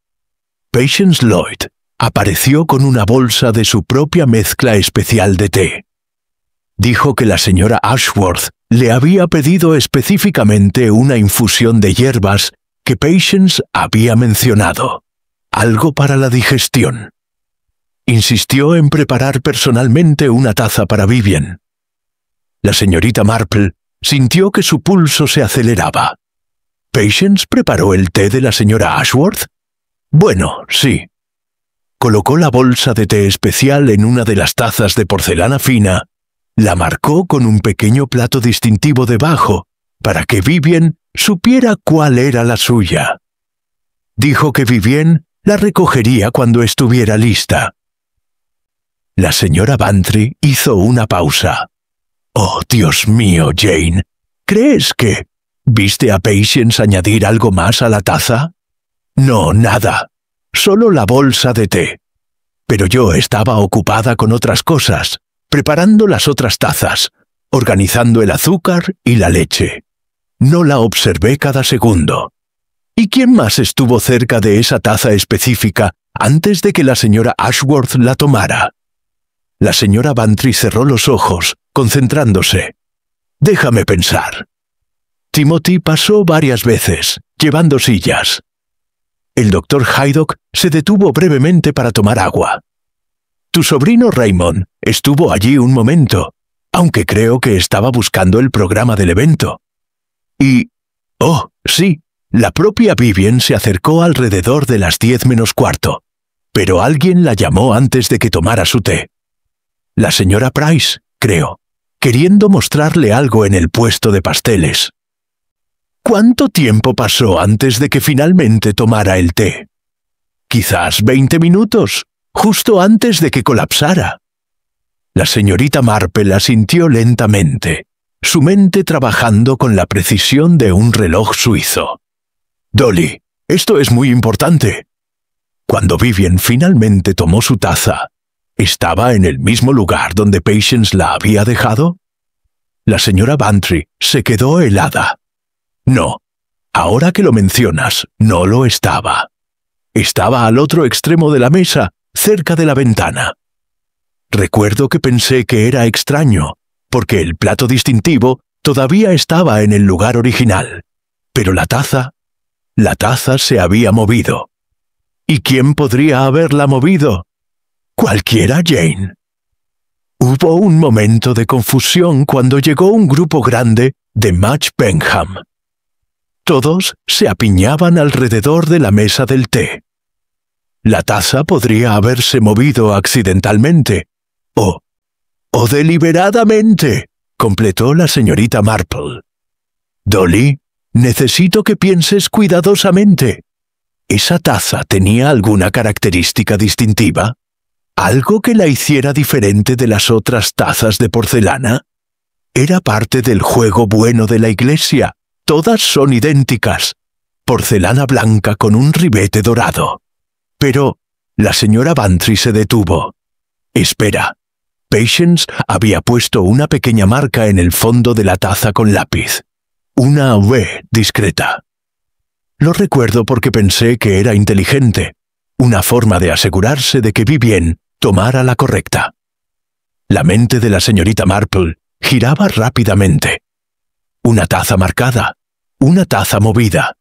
Patience Lloyd apareció con una bolsa de su propia mezcla especial de té. Dijo que la señora Ashworth le había pedido específicamente una infusión de hierbas que Patience había mencionado, algo para la digestión. Insistió en preparar personalmente una taza para Vivian. La señorita Marple sintió que su pulso se aceleraba. ¿Patience preparó el té de la señora Ashworth? Bueno, sí. Colocó la bolsa de té especial en una de las tazas de porcelana fina, la marcó con un pequeño plato distintivo debajo, para que Vivian supiera cuál era la suya. Dijo que Vivian la recogería cuando estuviera lista. La señora Bantry hizo una pausa. «Oh, Dios mío, Jane, ¿crees que viste a Patience añadir algo más a la taza?» «No, nada. Solo la bolsa de té. Pero yo estaba ocupada con otras cosas, preparando las otras tazas, organizando el azúcar y la leche. No la observé cada segundo. ¿Y quién más estuvo cerca de esa taza específica antes de que la señora Ashworth la tomara?» La señora Bantry cerró los ojos, concentrándose. «Déjame pensar». Timothy pasó varias veces, llevando sillas. El doctor Haydock se detuvo brevemente para tomar agua. Tu sobrino Raymond estuvo allí un momento, aunque creo que estaba buscando el programa del evento. Y... oh, sí, la propia Vivian se acercó alrededor de las 10:15, pero alguien la llamó antes de que tomara su té. La señora Price, creo, queriendo mostrarle algo en el puesto de pasteles. ¿Cuánto tiempo pasó antes de que finalmente tomara el té? Quizás 20 minutos, justo antes de que colapsara. La señorita Marple asintió lentamente, su mente trabajando con la precisión de un reloj suizo. «Dolly, esto es muy importante». Cuando Vivian finalmente tomó su taza, ¿estaba en el mismo lugar donde Patience la había dejado? La señora Bantry se quedó helada. No, ahora que lo mencionas, no lo estaba. Estaba al otro extremo de la mesa, cerca de la ventana. Recuerdo que pensé que era extraño, porque el plato distintivo todavía estaba en el lugar original, pero la taza se había movido. ¿Y quién podría haberla movido? Cualquiera, Jane. Hubo un momento de confusión cuando llegó un grupo grande de Match Benham. Todos se apiñaban alrededor de la mesa del té. La taza podría haberse movido accidentalmente, o deliberadamente, completó la señorita Marple. Dolly, necesito que pienses cuidadosamente. ¿Esa taza tenía alguna característica distintiva? ¿Algo que la hiciera diferente de las otras tazas de porcelana? Era parte del juego bueno de la iglesia. Todas son idénticas. Porcelana blanca con un ribete dorado. Pero la señora Bantry se detuvo. Espera. Patience había puesto una pequeña marca en el fondo de la taza con lápiz. Una V discreta. Lo recuerdo porque pensé que era inteligente. Una forma de asegurarse de que Vivien tomara la correcta. La mente de la señorita Marple giraba rápidamente. Una taza marcada, una taza movida.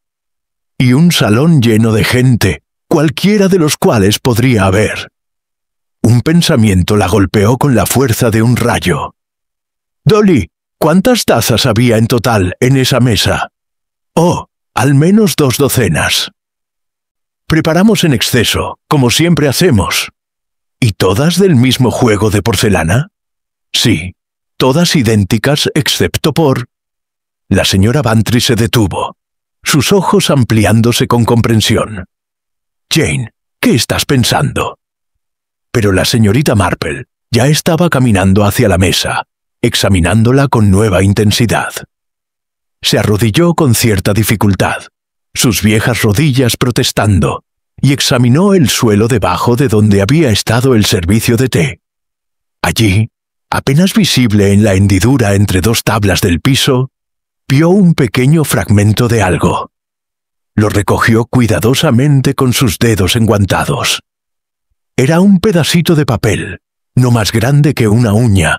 Y un salón lleno de gente, cualquiera de los cuales podría haber. Un pensamiento la golpeó con la fuerza de un rayo. «Dolly, ¿cuántas tazas había en total en esa mesa?» «Oh, al menos 2 docenas». «Preparamos en exceso, como siempre hacemos». «¿Y todas del mismo juego de porcelana?» «Sí, todas idénticas excepto por...» La señora Bantry se detuvo, sus ojos ampliándose con comprensión. «Jane, ¿qué estás pensando?» Pero la señorita Marple ya estaba caminando hacia la mesa, examinándola con nueva intensidad. Se arrodilló con cierta dificultad, sus viejas rodillas protestando, y examinó el suelo debajo de donde había estado el servicio de té. Allí, apenas visible en la hendidura entre 2 tablas del piso, vio un pequeño fragmento de algo. Lo recogió cuidadosamente con sus dedos enguantados. Era un pedacito de papel, no más grande que una uña.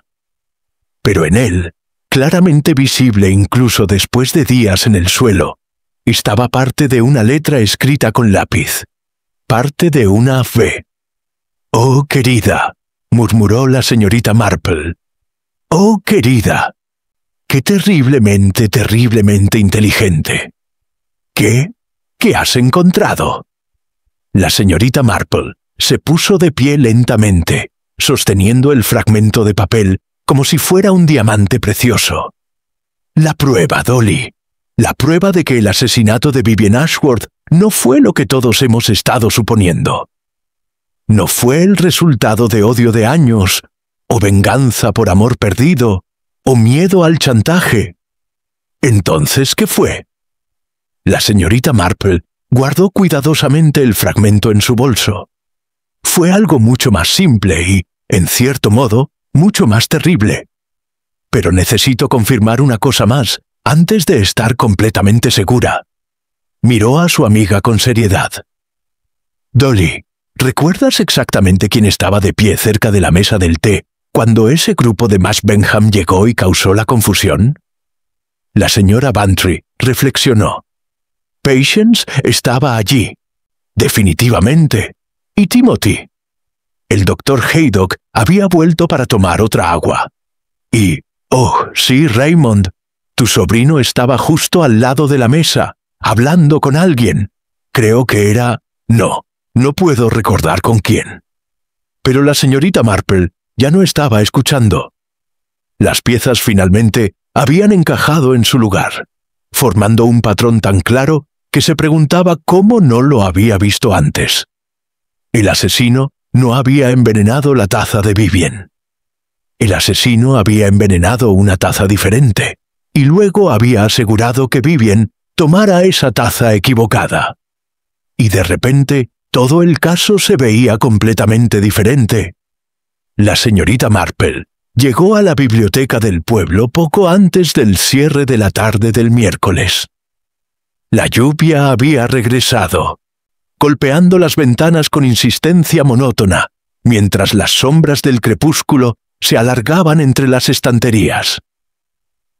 Pero en él, claramente visible incluso después de días en el suelo, estaba parte de una letra escrita con lápiz. Parte de una V. «Oh, querida», murmuró la señorita Marple. «Oh, querida. Qué terriblemente, terriblemente inteligente». «¿Qué? ¿Qué has encontrado?» La señorita Marple se puso de pie lentamente, sosteniendo el fragmento de papel como si fuera un diamante precioso. «La prueba, Dolly. La prueba de que el asesinato de Vivien Ashworth no fue lo que todos hemos estado suponiendo. No fue el resultado de odio de años, o venganza por amor perdido, o miedo al chantaje. Entonces, ¿qué fue?» La señorita Marple guardó cuidadosamente el fragmento en su bolso. Fue algo mucho más simple y, en cierto modo, mucho más terrible. Pero necesito confirmar una cosa más antes de estar completamente segura. Miró a su amiga con seriedad. «Dolly, ¿recuerdas exactamente quién estaba de pie cerca de la mesa del té cuando ese grupo de Mash Benham llegó y causó la confusión?» La señora Bantry reflexionó. Patience estaba allí, definitivamente, y Timothy. El doctor Haydock había vuelto para tomar otra agua. Y, oh, sí, Raymond, tu sobrino estaba justo al lado de la mesa, hablando con alguien. Creo que era... No puedo recordar con quién. Pero la señorita Marple ya no estaba escuchando. Las piezas finalmente habían encajado en su lugar, formando un patrón tan claro que se preguntaba cómo no lo había visto antes. El asesino no había envenenado la taza de Vivien. El asesino había envenenado una taza diferente, y luego había asegurado que Vivien tomara esa taza equivocada. Y de repente, todo el caso se veía completamente diferente. La señorita Marple llegó a la biblioteca del pueblo poco antes del cierre de la tarde del miércoles. La lluvia había regresado, golpeando las ventanas con insistencia monótona, mientras las sombras del crepúsculo se alargaban entre las estanterías.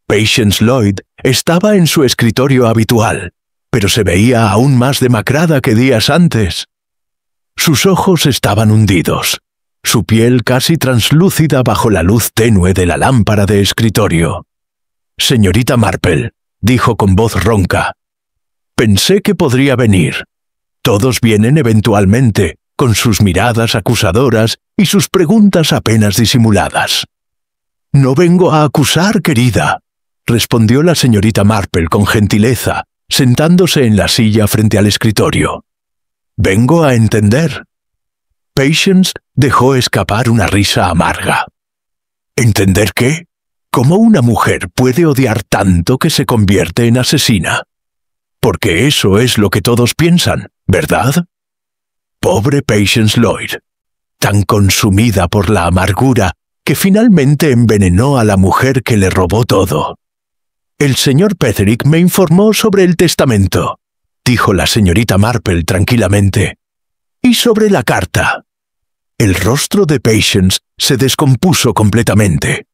Patience Lloyd estaba en su escritorio habitual, pero se veía aún más demacrada que días antes. Sus ojos estaban hundidos, su piel casi translúcida bajo la luz tenue de la lámpara de escritorio. «Señorita Marple», dijo con voz ronca, «pensé que podría venir. Todos vienen eventualmente, con sus miradas acusadoras y sus preguntas apenas disimuladas». «No vengo a acusar, querida», respondió la señorita Marple con gentileza, sentándose en la silla frente al escritorio. «Vengo a entender». Patience dejó escapar una risa amarga. ¿Entender qué? ¿Cómo una mujer puede odiar tanto que se convierte en asesina? Porque eso es lo que todos piensan, ¿verdad? Pobre Patience Lloyd, tan consumida por la amargura que finalmente envenenó a la mujer que le robó todo. El señor Petherick me informó sobre el testamento, dijo la señorita Marple tranquilamente. Y sobre la carta. El rostro de Patience se descompuso completamente.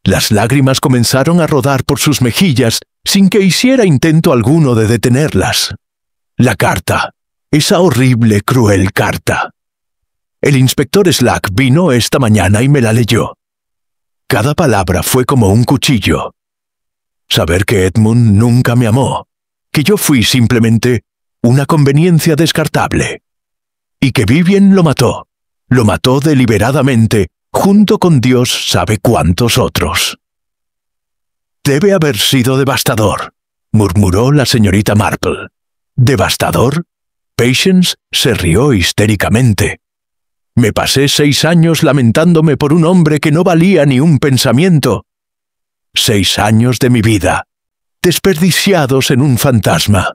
Las lágrimas comenzaron a rodar por sus mejillas sin que hiciera intento alguno de detenerlas. La carta. Esa horrible, cruel carta. El inspector Slack vino esta mañana y me la leyó. Cada palabra fue como un cuchillo. Saber que Edmund nunca me amó, que yo fui simplemente una conveniencia descartable, y que Vivien lo mató deliberadamente, junto con Dios sabe cuántos otros. Debe haber sido devastador, murmuró la señorita Marple. ¿Devastador? Patience se rió histéricamente. Me pasé 6 años lamentándome por un hombre que no valía ni un pensamiento. 6 años de mi vida, desperdiciados en un fantasma.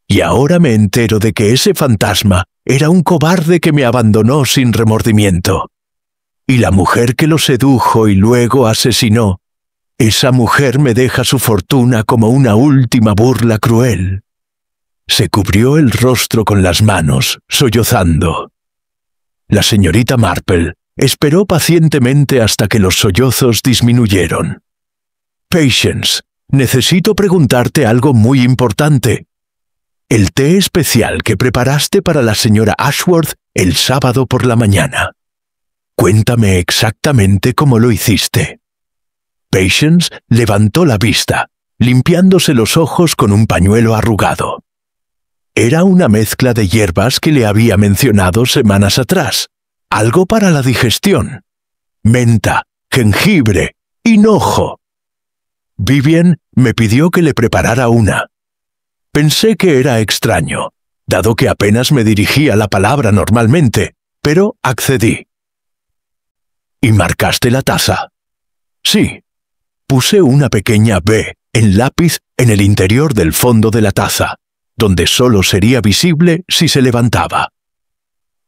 Y ahora me entero de que ese fantasma era un cobarde que me abandonó sin remordimiento. Y la mujer que lo sedujo y luego asesinó, esa mujer me deja su fortuna como una última burla cruel. Se cubrió el rostro con las manos, sollozando. La señorita Marple esperó pacientemente hasta que los sollozos disminuyeron. Patience, necesito preguntarte algo muy importante. El té especial que preparaste para la señora Ashworth el sábado por la mañana. Cuéntame exactamente cómo lo hiciste. Patience levantó la vista, limpiándose los ojos con un pañuelo arrugado. Era una mezcla de hierbas que le había mencionado semanas atrás, algo para la digestión. Menta, jengibre, hinojo. Vivien me pidió que le preparara una. Pensé que era extraño, dado que apenas me dirigía la palabra normalmente, pero accedí. ¿Y marcaste la taza? Sí. Puse una pequeña B en lápiz en el interior del fondo de la taza, donde solo sería visible si se levantaba.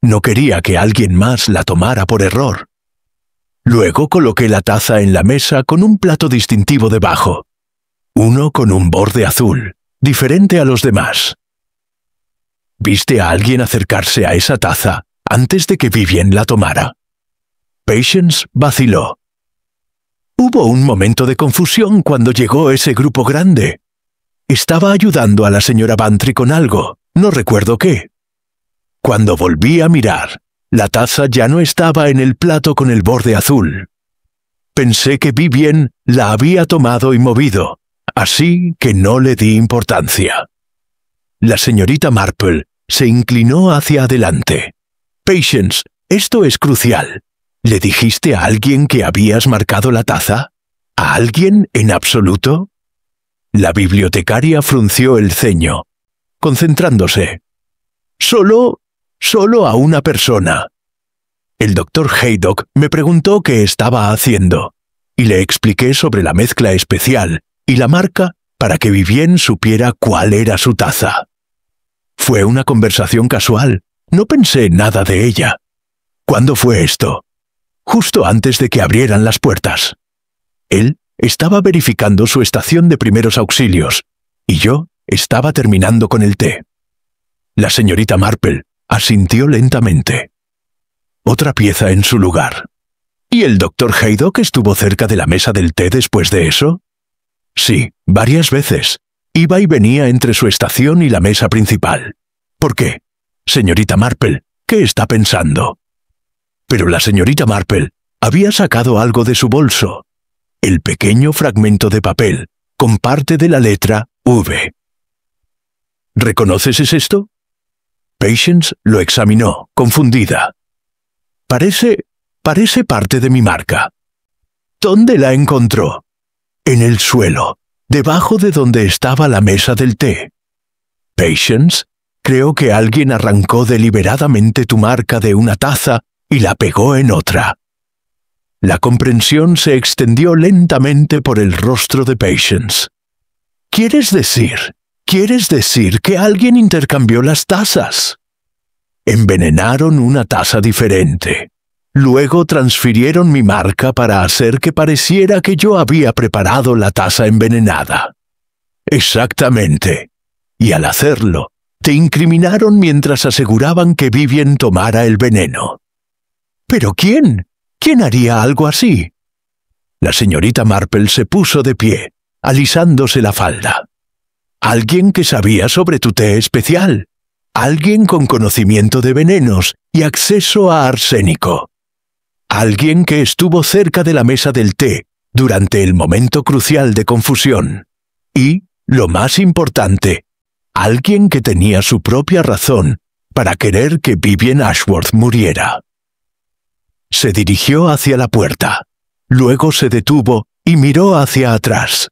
No quería que alguien más la tomara por error. Luego coloqué la taza en la mesa con un plato distintivo debajo, uno con un borde azul, diferente a los demás. ¿Viste a alguien acercarse a esa taza antes de que Vivien la tomara? Patience vaciló. Hubo un momento de confusión cuando llegó ese grupo grande. Estaba ayudando a la señora Bantry con algo, no recuerdo qué. Cuando volví a mirar, la taza ya no estaba en el plato con el borde azul. Pensé que Vivien la había tomado y movido, así que no le di importancia. La señorita Marple se inclinó hacia adelante. Patience, esto es crucial. ¿Le dijiste a alguien que habías marcado la taza? ¿A alguien en absoluto? La bibliotecaria frunció el ceño, concentrándose. Solo a una persona. El doctor Haydock me preguntó qué estaba haciendo, y le expliqué sobre la mezcla especial y la marca para que Vivien supiera cuál era su taza. Fue una conversación casual, no pensé nada de ella. ¿Cuándo fue esto? Justo antes de que abrieran las puertas. Él estaba verificando su estación de primeros auxilios, y yo estaba terminando con el té. La señorita Marple asintió lentamente. Otra pieza en su lugar. ¿Y el doctor Haydock estuvo cerca de la mesa del té después de eso? Sí, varias veces. Iba y venía entre su estación y la mesa principal. ¿Por qué? Señorita Marple, ¿qué está pensando? Pero la señorita Marple había sacado algo de su bolso. El pequeño fragmento de papel, con parte de la letra V. ¿Reconoces esto? Patience lo examinó, confundida. Parece parte de mi marca. ¿Dónde la encontró? En el suelo, debajo de donde estaba la mesa del té. Patience, creo que alguien arrancó deliberadamente tu marca de una taza y la pegó en otra. La comprensión se extendió lentamente por el rostro de Patience. ¿Quieres decir que alguien intercambió las tazas? envenenaron una taza diferente. Luego transfirieron mi marca para hacer que pareciera que yo había preparado la taza envenenada. Exactamente. Y al hacerlo, te incriminaron mientras aseguraban que Vivien tomara el veneno. ¿Pero quién? ¿Quién haría algo así? La señorita Marple se puso de pie, alisándose la falda. Alguien que sabía sobre tu té especial. Alguien con conocimiento de venenos y acceso a arsénico. Alguien que estuvo cerca de la mesa del té durante el momento crucial de confusión. Y, lo más importante, alguien que tenía su propia razón para querer que Vivien Ashworth muriera. Se dirigió hacia la puerta. Luego se detuvo y miró hacia atrás.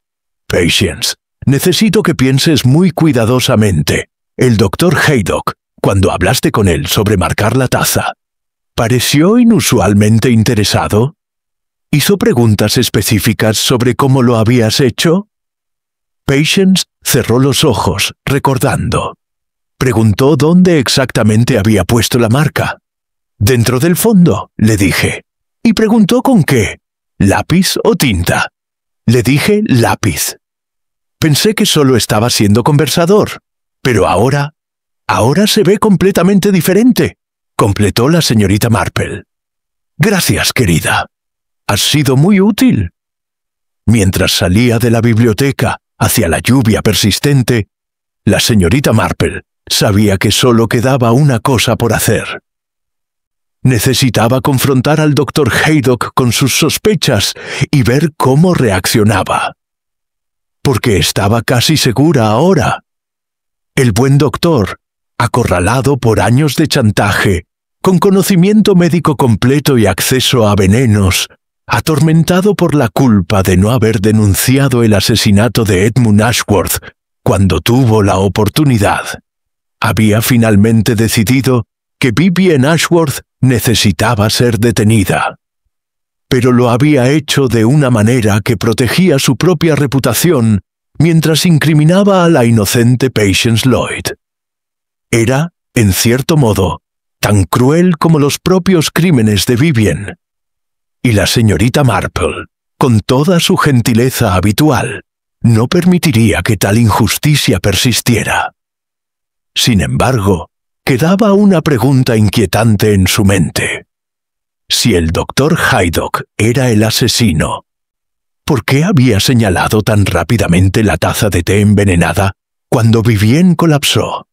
Patience, necesito que pienses muy cuidadosamente. El Dr. Haydock, cuando hablaste con él sobre marcar la taza, ¿pareció inusualmente interesado? ¿Hizo preguntas específicas sobre cómo lo habías hecho? Patience cerró los ojos, recordando. Preguntó dónde exactamente había puesto la marca. «Dentro del fondo», le dije. Y preguntó con qué. ¿Lápiz o tinta? Le dije lápiz. Pensé que solo estaba siendo conversador, pero ahora se ve completamente diferente, completó la señorita Marple. Gracias, querida. Has sido muy útil. Mientras salía de la biblioteca hacia la lluvia persistente, la señorita Marple sabía que solo quedaba una cosa por hacer. Necesitaba confrontar al Dr. Haydock con sus sospechas y ver cómo reaccionaba. Porque estaba casi segura ahora. El buen doctor, acorralado por años de chantaje, con conocimiento médico completo y acceso a venenos, atormentado por la culpa de no haber denunciado el asesinato de Edmund Ashworth cuando tuvo la oportunidad, había finalmente decidido que Vivien Ashworth necesitaba ser detenida. Pero lo había hecho de una manera que protegía su propia reputación mientras incriminaba a la inocente Patience Lloyd. Era, en cierto modo, tan cruel como los propios crímenes de Vivien. Y la señorita Marple, con toda su gentileza habitual, no permitiría que tal injusticia persistiera. Sin embargo, quedaba una pregunta inquietante en su mente. Si el Dr. Haydock era el asesino, ¿por qué había señalado tan rápidamente la taza de té envenenada cuando Vivien colapsó?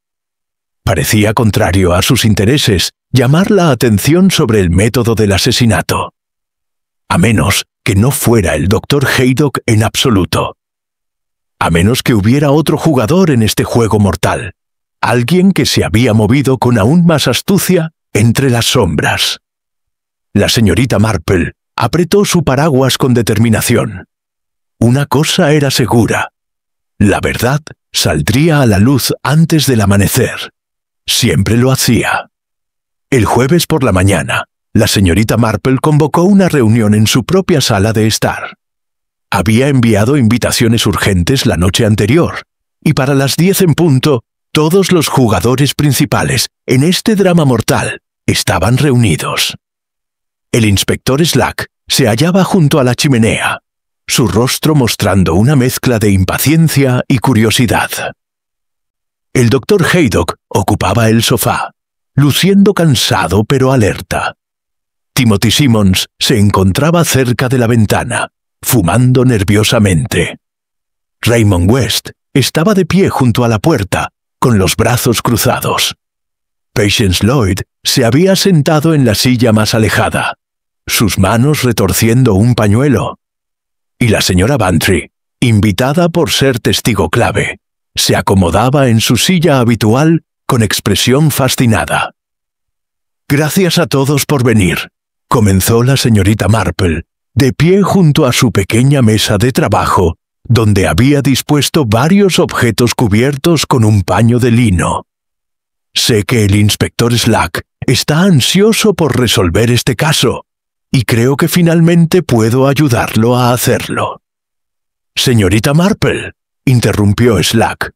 Parecía contrario a sus intereses llamar la atención sobre el método del asesinato. A menos que no fuera el Dr. Haydock en absoluto. A menos que hubiera otro jugador en este juego mortal. Alguien que se había movido con aún más astucia entre las sombras. La señorita Marple apretó su paraguas con determinación. Una cosa era segura. La verdad saldría a la luz antes del amanecer. Siempre lo hacía. El jueves por la mañana, la señorita Marple convocó una reunión en su propia sala de estar. Había enviado invitaciones urgentes la noche anterior, y para las 10 en punto, todos los jugadores principales en este drama mortal estaban reunidos. El inspector Slack se hallaba junto a la chimenea, su rostro mostrando una mezcla de impaciencia y curiosidad. El Dr. Haydock ocupaba el sofá, luciendo cansado pero alerta. Timothy Simmons se encontraba cerca de la ventana, fumando nerviosamente. Raymond West estaba de pie junto a la puerta, con los brazos cruzados. Patience Lloyd se había sentado en la silla más alejada, sus manos retorciendo un pañuelo. Y la señora Bantry, invitada por ser testigo clave, se acomodaba en su silla habitual con expresión fascinada. «Gracias a todos por venir», comenzó la señorita Marple, de pie junto a su pequeña mesa de trabajo, donde había dispuesto varios objetos cubiertos con un paño de lino. Sé que el inspector Slack está ansioso por resolver este caso, y creo que finalmente puedo ayudarlo a hacerlo. «Señorita Marple», interrumpió Slack.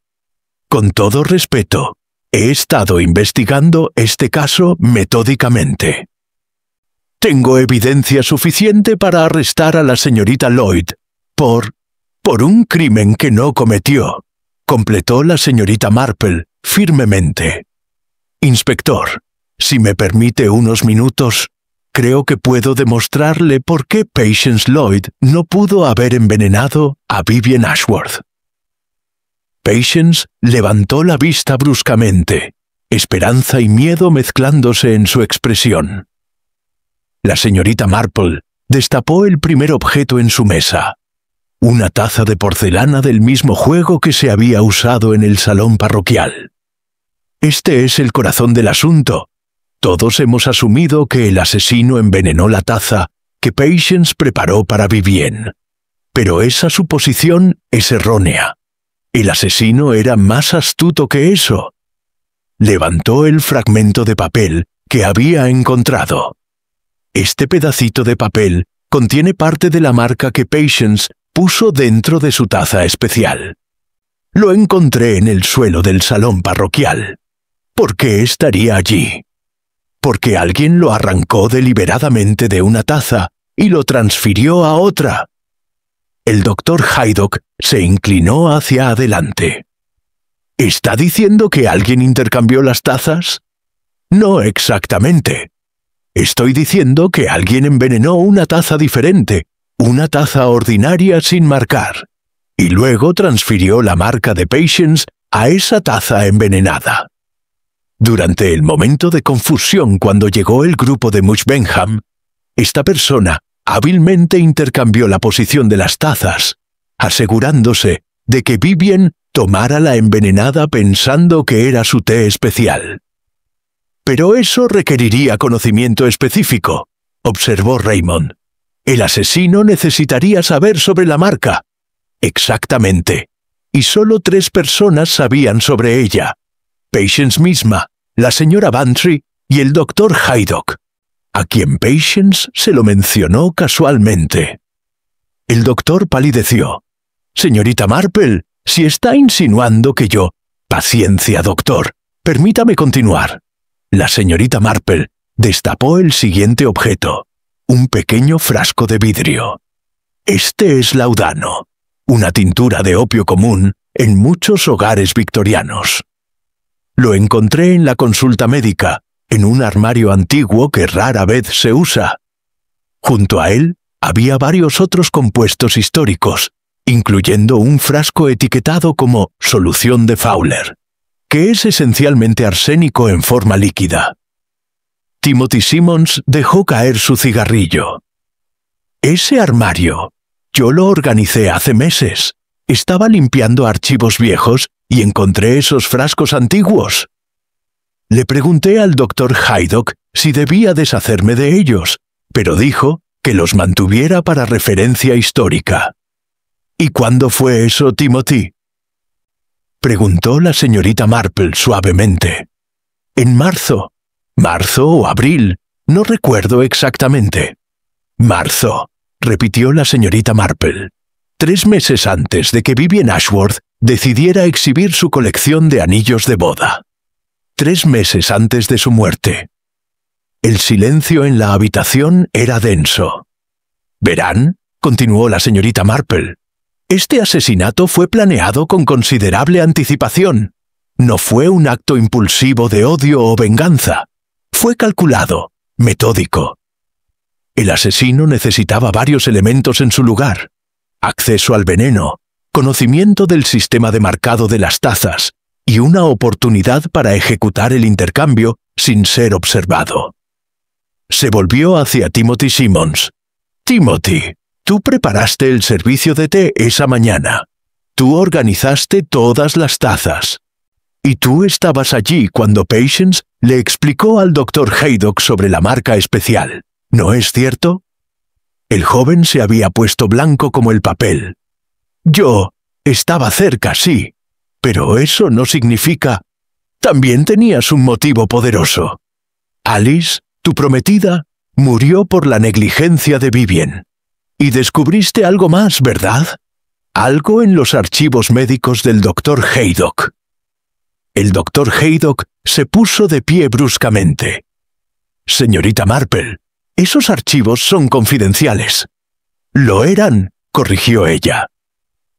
«Con todo respeto, He estado investigando este caso metódicamente. Tengo evidencia suficiente para arrestar a la señorita Lloyd por un crimen que no cometió, completó la señorita Marple firmemente. Inspector, si me permite unos minutos, creo que puedo demostrarle por qué Patience Lloyd no pudo haber envenenado a Vivian Ashworth. Patience levantó la vista bruscamente, esperanza y miedo mezclándose en su expresión. La señorita Marple destapó el primer objeto en su mesa, una taza de porcelana del mismo juego que se había usado en el salón parroquial. Este es el corazón del asunto. Todos hemos asumido que el asesino envenenó la taza que Patience preparó para Vivienne. Pero esa suposición es errónea. El asesino era más astuto que eso. Levantó el fragmento de papel que había encontrado. Este pedacito de papel contiene parte de la marca que Patience puso dentro de su taza especial. Lo encontré en el suelo del salón parroquial. ¿Por qué estaría allí? Porque alguien lo arrancó deliberadamente de una taza y lo transfirió a otra. El doctor Haydock se inclinó hacia adelante. ¿Está diciendo que alguien intercambió las tazas? No exactamente. Estoy diciendo que alguien envenenó una taza diferente, una taza ordinaria sin marcar, y luego transfirió la marca de Patience a esa taza envenenada. Durante el momento de confusión cuando llegó el grupo de Much Benham, esta persona hábilmente intercambió la posición de las tazas, asegurándose de que Vivian tomara la envenenada pensando que era su té especial. Pero eso requeriría conocimiento específico, observó Raymond. El asesino necesitaría saber sobre la marca. Exactamente. Y solo 3 personas sabían sobre ella. Patience misma, la señora Bantry y el doctor Haydock, a quien Patience se lo mencionó casualmente. El doctor palideció. Señorita Marple, si está insinuando que yo... Paciencia, doctor. Permítame continuar. La señorita Marple destapó el siguiente objeto, un pequeño frasco de vidrio. Este es laudano, una tintura de opio común en muchos hogares victorianos. Lo encontré en la consulta médica, en un armario antiguo que rara vez se usa. Junto a él había varios otros compuestos históricos, incluyendo un frasco etiquetado como solución de Fowler, que es esencialmente arsénico en forma líquida. Timothy Simmons dejó caer su cigarrillo. Ese armario, yo lo organicé hace meses. Estaba limpiando archivos viejos y encontré esos frascos antiguos. Le pregunté al doctor Haydock si debía deshacerme de ellos, pero dijo que los mantuviera para referencia histórica. ¿Y cuándo fue eso, Timothy?, preguntó la señorita Marple suavemente. En marzo. Marzo o abril, no recuerdo exactamente. Marzo, repitió la señorita Marple. 3 meses antes de que Vivian Ashworth decidiera exhibir su colección de anillos de boda. 3 meses antes de su muerte. El silencio en la habitación era denso. Verán, continuó la señorita Marple, este asesinato fue planeado con considerable anticipación. No fue un acto impulsivo de odio o venganza. Fue calculado, metódico. El asesino necesitaba varios elementos en su lugar: acceso al veneno, conocimiento del sistema de marcado de las tazas y una oportunidad para ejecutar el intercambio sin ser observado. Se volvió hacia Timothy Simmons. Timothy, tú preparaste el servicio de té esa mañana. Tú organizaste todas las tazas. Y tú estabas allí cuando Patience le explicó al doctor Haydock sobre la marca especial, ¿no es cierto? El joven se había puesto blanco como el papel. Yo estaba cerca, sí, pero eso no significa... También tenías un motivo poderoso. Alice, tu prometida, murió por la negligencia de Vivian. Y descubriste algo más, ¿verdad? Algo en los archivos médicos del doctor Haydock. El doctor Haydock se puso de pie bruscamente. «Señorita Marple, esos archivos son confidenciales». «Lo eran», corrigió ella.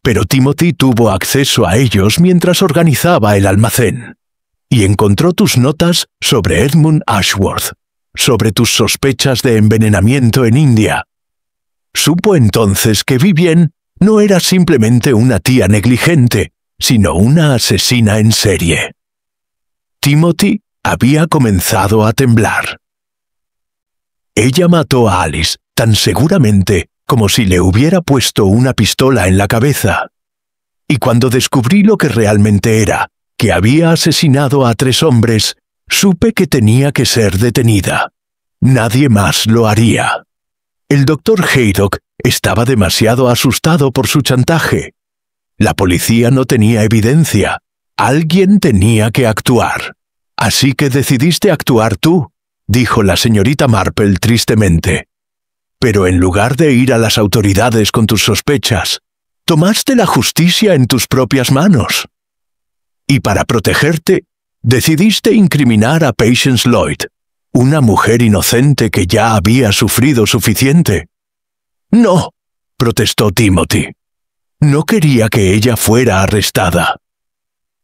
«Pero Timothy tuvo acceso a ellos mientras organizaba el almacén. Y encontró tus notas sobre Edmund Ashworth, sobre tus sospechas de envenenamiento en India. Supo entonces que Vivien no era simplemente una tía negligente, sino una asesina en serie». Timothy había comenzado a temblar. Ella mató a Alice tan seguramente como si le hubiera puesto una pistola en la cabeza. Y cuando descubrí lo que realmente era, que había asesinado a 3 hombres, supe que tenía que ser detenida. Nadie más lo haría. El doctor Haydock estaba demasiado asustado por su chantaje. La policía no tenía evidencia. Alguien tenía que actuar. «Así que decidiste actuar tú», dijo la señorita Marple tristemente. «Pero en lugar de ir a las autoridades con tus sospechas, tomaste la justicia en tus propias manos. Y para protegerte, decidiste incriminar a Patience Lloyd, una mujer inocente que ya había sufrido suficiente». «No», protestó Timothy. «No quería que ella fuera arrestada.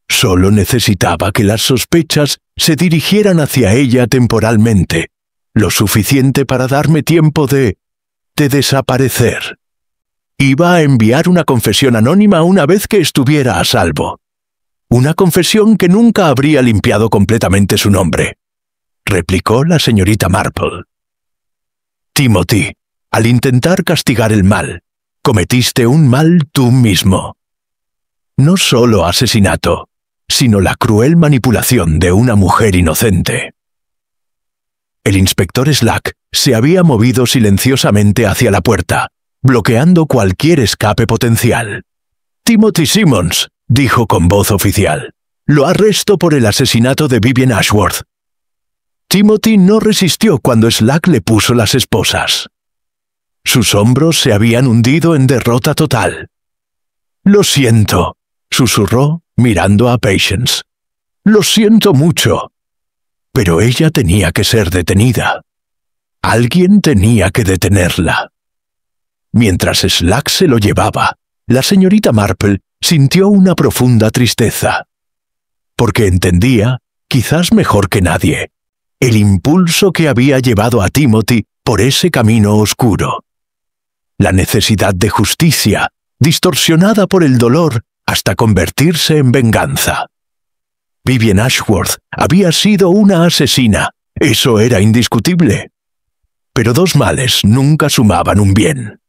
Solo necesitaba que las sospechas se dirigieran hacia ella temporalmente, lo suficiente para darme tiempo de desaparecer. Iba a enviar una confesión anónima una vez que estuviera a salvo. Una confesión que nunca habría limpiado completamente su nombre», replicó la señorita Marple. «Timothy, al intentar castigar el mal, cometiste un mal tú mismo. No solo asesinato, sino la cruel manipulación de una mujer inocente». El inspector Slack se había movido silenciosamente hacia la puerta, bloqueando cualquier escape potencial. «Timothy Simmons», dijo con voz oficial, «lo arresto por el asesinato de Vivien Ashworth». Timothy no resistió cuando Slack le puso las esposas. Sus hombros se habían hundido en derrota total. «Lo siento», susurró, mirando a Patience. «Lo siento mucho». Pero ella tenía que ser detenida. Alguien tenía que detenerla. Mientras Slack se lo llevaba, la señorita Marple sintió una profunda tristeza. Porque entendía, quizás mejor que nadie, el impulso que había llevado a Timothy por ese camino oscuro. La necesidad de justicia, distorsionada por el dolor hasta convertirse en venganza. Vivien Ashworth había sido una asesina, eso era indiscutible. Pero 2 males nunca sumaban un bien.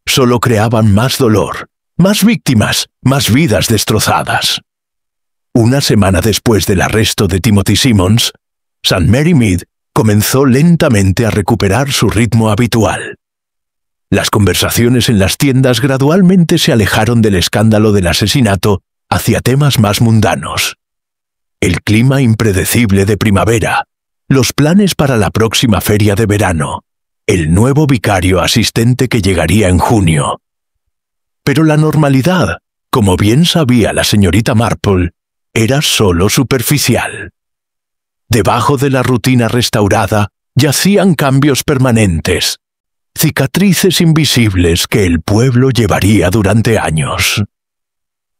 Solo creaban más dolor, más víctimas, más vidas destrozadas. Una semana después del arresto de Timothy Simmons, St. Mary Mead comenzó lentamente a recuperar su ritmo habitual. Las conversaciones en las tiendas gradualmente se alejaron del escándalo del asesinato hacia temas más mundanos. El clima impredecible de primavera, los planes para la próxima feria de verano, el nuevo vicario asistente que llegaría en junio. Pero la normalidad, como bien sabía la señorita Marple, era solo superficial. Debajo de la rutina restaurada yacían cambios permanentes, cicatrices invisibles que el pueblo llevaría durante años.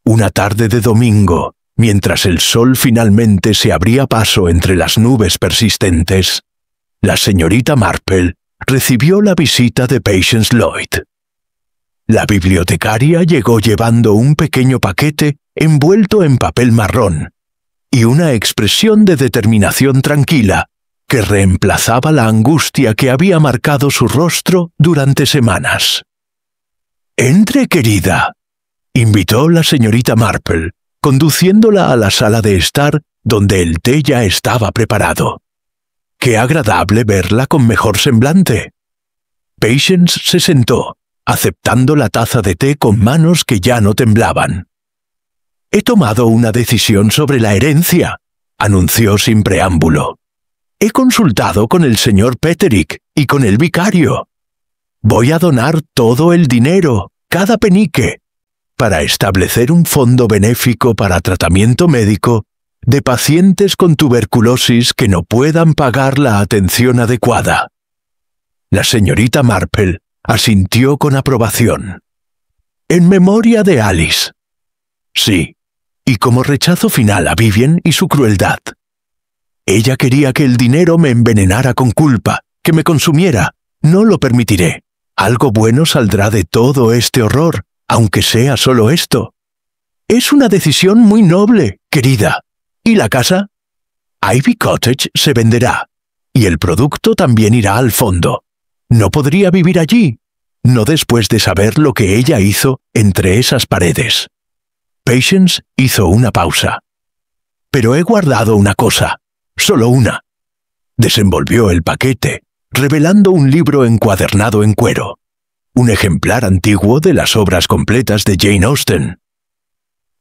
Una tarde de domingo, mientras el sol finalmente se abría paso entre las nubes persistentes, la señorita Marple recibió la visita de Patience Lloyd. La bibliotecaria llegó llevando un pequeño paquete envuelto en papel marrón y una expresión de determinación tranquila que reemplazaba la angustia que había marcado su rostro durante semanas. «Entre, querida», invitó la señorita Marple, conduciéndola a la sala de estar donde el té ya estaba preparado. «Qué agradable verla con mejor semblante». Patience se sentó, aceptando la taza de té con manos que ya no temblaban. «He tomado una decisión sobre la herencia», anunció sin preámbulo. «He consultado con el señor Petterick y con el vicario. Voy a donar todo el dinero, cada penique, para establecer un fondo benéfico para tratamiento médico de pacientes con tuberculosis que no puedan pagar la atención adecuada. La señorita Marple asintió con aprobación. En memoria de Alice. Sí, y como rechazo final a Vivien y su crueldad. Ella quería que el dinero me envenenara con culpa, que me consumiera. No lo permitiré. Algo bueno saldrá de todo este horror, aunque sea solo esto. Es una decisión muy noble, querida. ¿Y la casa? Ivy Cottage se venderá, y el producto también irá al fondo. No podría vivir allí, no después de saber lo que ella hizo entre esas paredes. Patience hizo una pausa. Pero he guardado una cosa, solo una. Desenvolvió el paquete, revelando un libro encuadernado en cuero, un ejemplar antiguo de las obras completas de Jane Austen.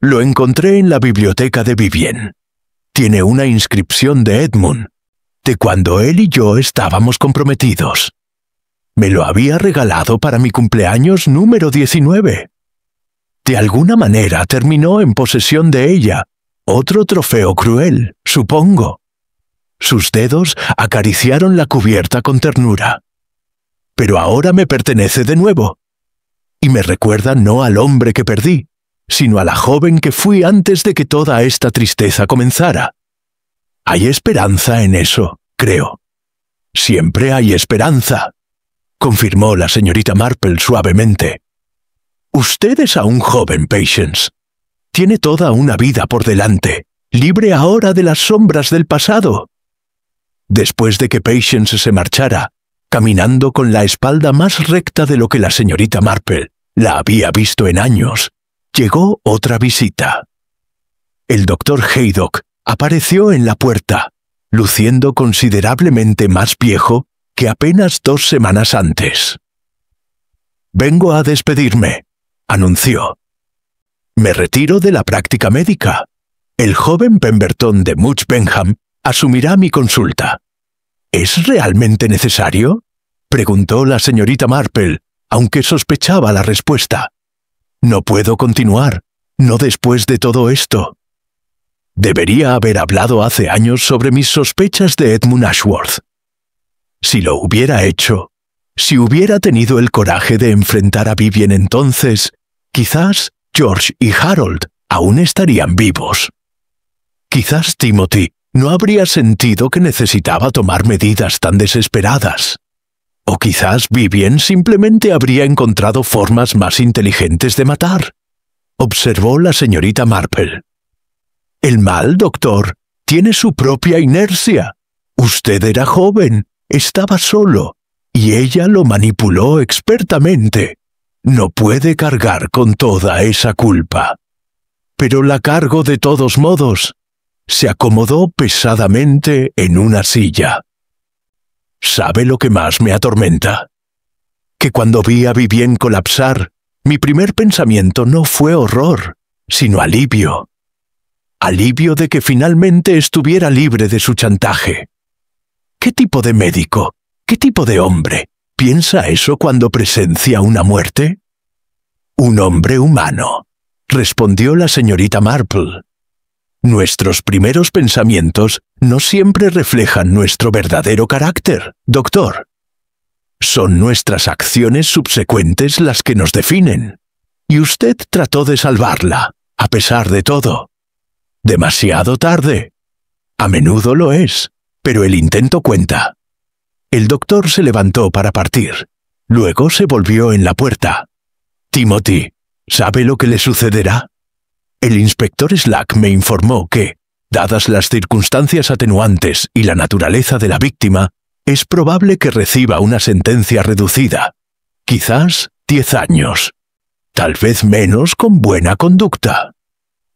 Lo encontré en la biblioteca de Vivien. Tiene una inscripción de Edmund, de cuando él y yo estábamos comprometidos. Me lo había regalado para mi cumpleaños número 19. De alguna manera terminó en posesión de ella, otro trofeo cruel, supongo. Sus dedos acariciaron la cubierta con ternura. Pero ahora me pertenece de nuevo. Y me recuerda no al hombre que perdí, sino a la joven que fui antes de que toda esta tristeza comenzara. Hay esperanza en eso, creo. Siempre hay esperanza, confirmó la señorita Marple suavemente. Usted es aún joven, Patience. Tiene toda una vida por delante, libre ahora de las sombras del pasado. Después de que Patience se marchara, caminando con la espalda más recta de lo que la señorita Marple la había visto en años, llegó otra visita. El doctor Haydock apareció en la puerta, luciendo considerablemente más viejo que apenas 2 semanas antes. «Vengo a despedirme», anunció. «Me retiro de la práctica médica. El joven Pemberton de Much Benham asumirá mi consulta». «¿Es realmente necesario?», preguntó la señorita Marple, aunque sospechaba la respuesta. «No puedo continuar, no después de todo esto». Debería haber hablado hace años sobre mis sospechas de Edmund Ashworth. Si lo hubiera hecho, si hubiera tenido el coraje de enfrentar a Vivien entonces, quizás George y Harold aún estarían vivos. Quizás Timothy no habría sentido que necesitaba tomar medidas tan desesperadas. O quizás Vivien simplemente habría encontrado formas más inteligentes de matar, observó la señorita Marple. El mal, doctor, tiene su propia inercia. Usted era joven, estaba solo, y ella lo manipuló expertamente. No puede cargar con toda esa culpa. Pero la cargo de todos modos. Se acomodó pesadamente en una silla. ¿Sabe lo que más me atormenta? Que cuando vi a Vivien colapsar, mi primer pensamiento no fue horror, sino alivio. Alivio de que finalmente estuviera libre de su chantaje. ¿Qué tipo de médico, qué tipo de hombre piensa eso cuando presencia una muerte? Un hombre humano, respondió la señorita Marple. Nuestros primeros pensamientos no siempre reflejan nuestro verdadero carácter, doctor. Son nuestras acciones subsecuentes las que nos definen. Y usted trató de salvarla, a pesar de todo. Demasiado tarde. A menudo lo es, pero el intento cuenta. El doctor se levantó para partir. Luego se volvió en la puerta. Timothy, ¿sabe lo que le sucederá? El inspector Slack me informó que, dadas las circunstancias atenuantes y la naturaleza de la víctima, es probable que reciba una sentencia reducida. Quizás 10 años. Tal vez menos con buena conducta.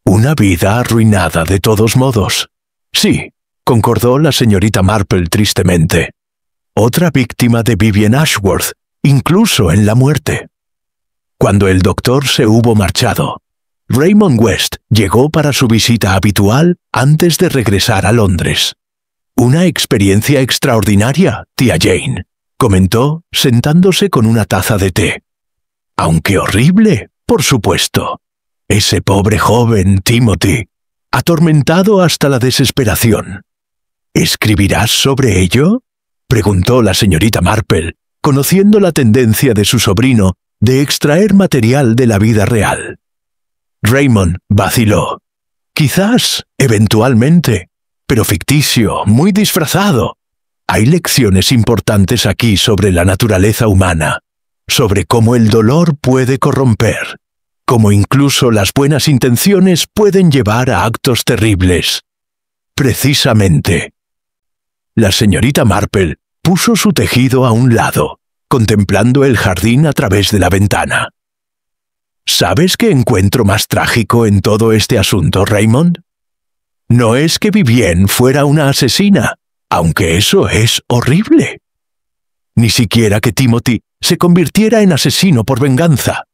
Una vida arruinada de todos modos. Sí, concordó la señorita Marple tristemente. Otra víctima de Vivien Ashworth, incluso en la muerte. Cuando el doctor se hubo marchado, Raymond West llegó para su visita habitual antes de regresar a Londres. «Una experiencia extraordinaria, tía Jane», comentó, sentándose con una taza de té. «Aunque horrible, por supuesto. Ese pobre joven, Timothy. atormentado hasta la desesperación. ¿Escribirás sobre ello?, preguntó la señorita Marple, conociendo la tendencia de su sobrino de extraer material de la vida real. Raymond vaciló. Quizás, eventualmente, pero ficticio, muy disfrazado. Hay lecciones importantes aquí sobre la naturaleza humana, sobre cómo el dolor puede corromper, cómo incluso las buenas intenciones pueden llevar a actos terribles. Precisamente. La señorita Marple puso su tejido a un lado, contemplando el jardín a través de la ventana. ¿Sabes qué encuentro más trágico en todo este asunto, Raymond? No es que Vivienne fuera una asesina, aunque eso es horrible. Ni siquiera que Timothy se convirtiera en asesino por venganza.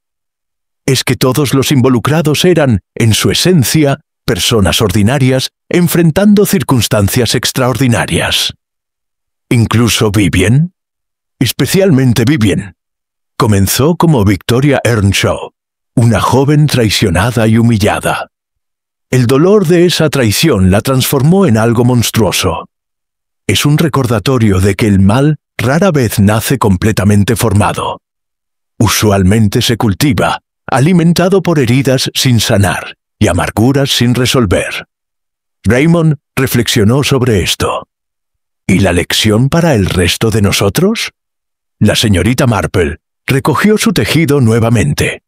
Es que todos los involucrados eran, en su esencia, personas ordinarias enfrentando circunstancias extraordinarias. Incluso Vivienne, especialmente Vivienne, comenzó como Victoria Earnshaw, una joven traicionada y humillada. El dolor de esa traición la transformó en algo monstruoso. Es un recordatorio de que el mal rara vez nace completamente formado. Usualmente se cultiva, alimentado por heridas sin sanar y amarguras sin resolver. Raymond reflexionó sobre esto. ¿Y la lección para el resto de nosotros? La señorita Marple recogió su tejido nuevamente,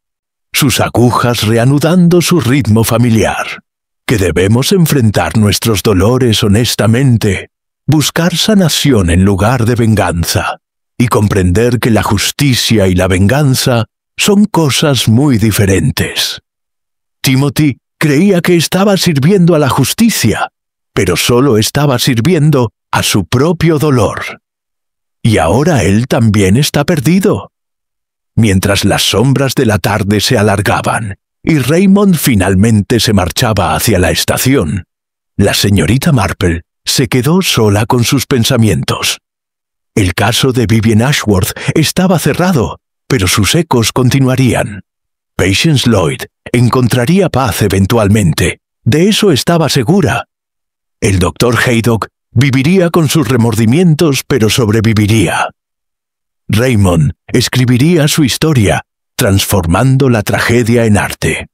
sus agujas reanudando su ritmo familiar. Que debemos enfrentar nuestros dolores honestamente, buscar sanación en lugar de venganza, y comprender que la justicia y la venganza son cosas muy diferentes. Timothy creía que estaba sirviendo a la justicia, pero solo estaba sirviendo a su propio dolor. Y ahora él también está perdido. Mientras las sombras de la tarde se alargaban y Raymond finalmente se marchaba hacia la estación, la señorita Marple se quedó sola con sus pensamientos. El caso de Vivienne Ashworth estaba cerrado, pero sus ecos continuarían. Patience Lloyd encontraría paz eventualmente, de eso estaba segura. El Dr. Haydock viviría con sus remordimientos, pero sobreviviría. Raymond escribiría su historia, transformando la tragedia en arte.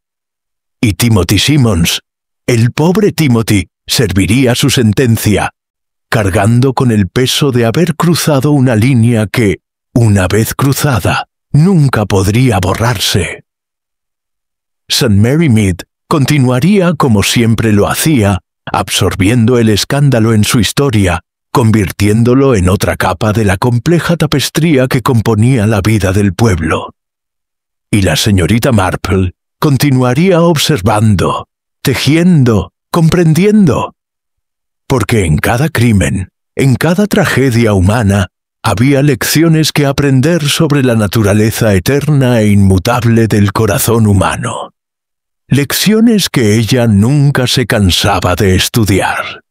Y Timothy Simmons, el pobre Timothy, serviría su sentencia, cargando con el peso de haber cruzado una línea que, una vez cruzada, nunca podría borrarse. St. Mary Mead continuaría como siempre lo hacía, absorbiendo el escándalo en su historia, convirtiéndolo en otra capa de la compleja tapestría que componía la vida del pueblo. Y la señorita Marple continuaría observando, tejiendo, comprendiendo. Porque en cada crimen, en cada tragedia humana, había lecciones que aprender sobre la naturaleza eterna e inmutable del corazón humano. Lecciones que ella nunca se cansaba de estudiar.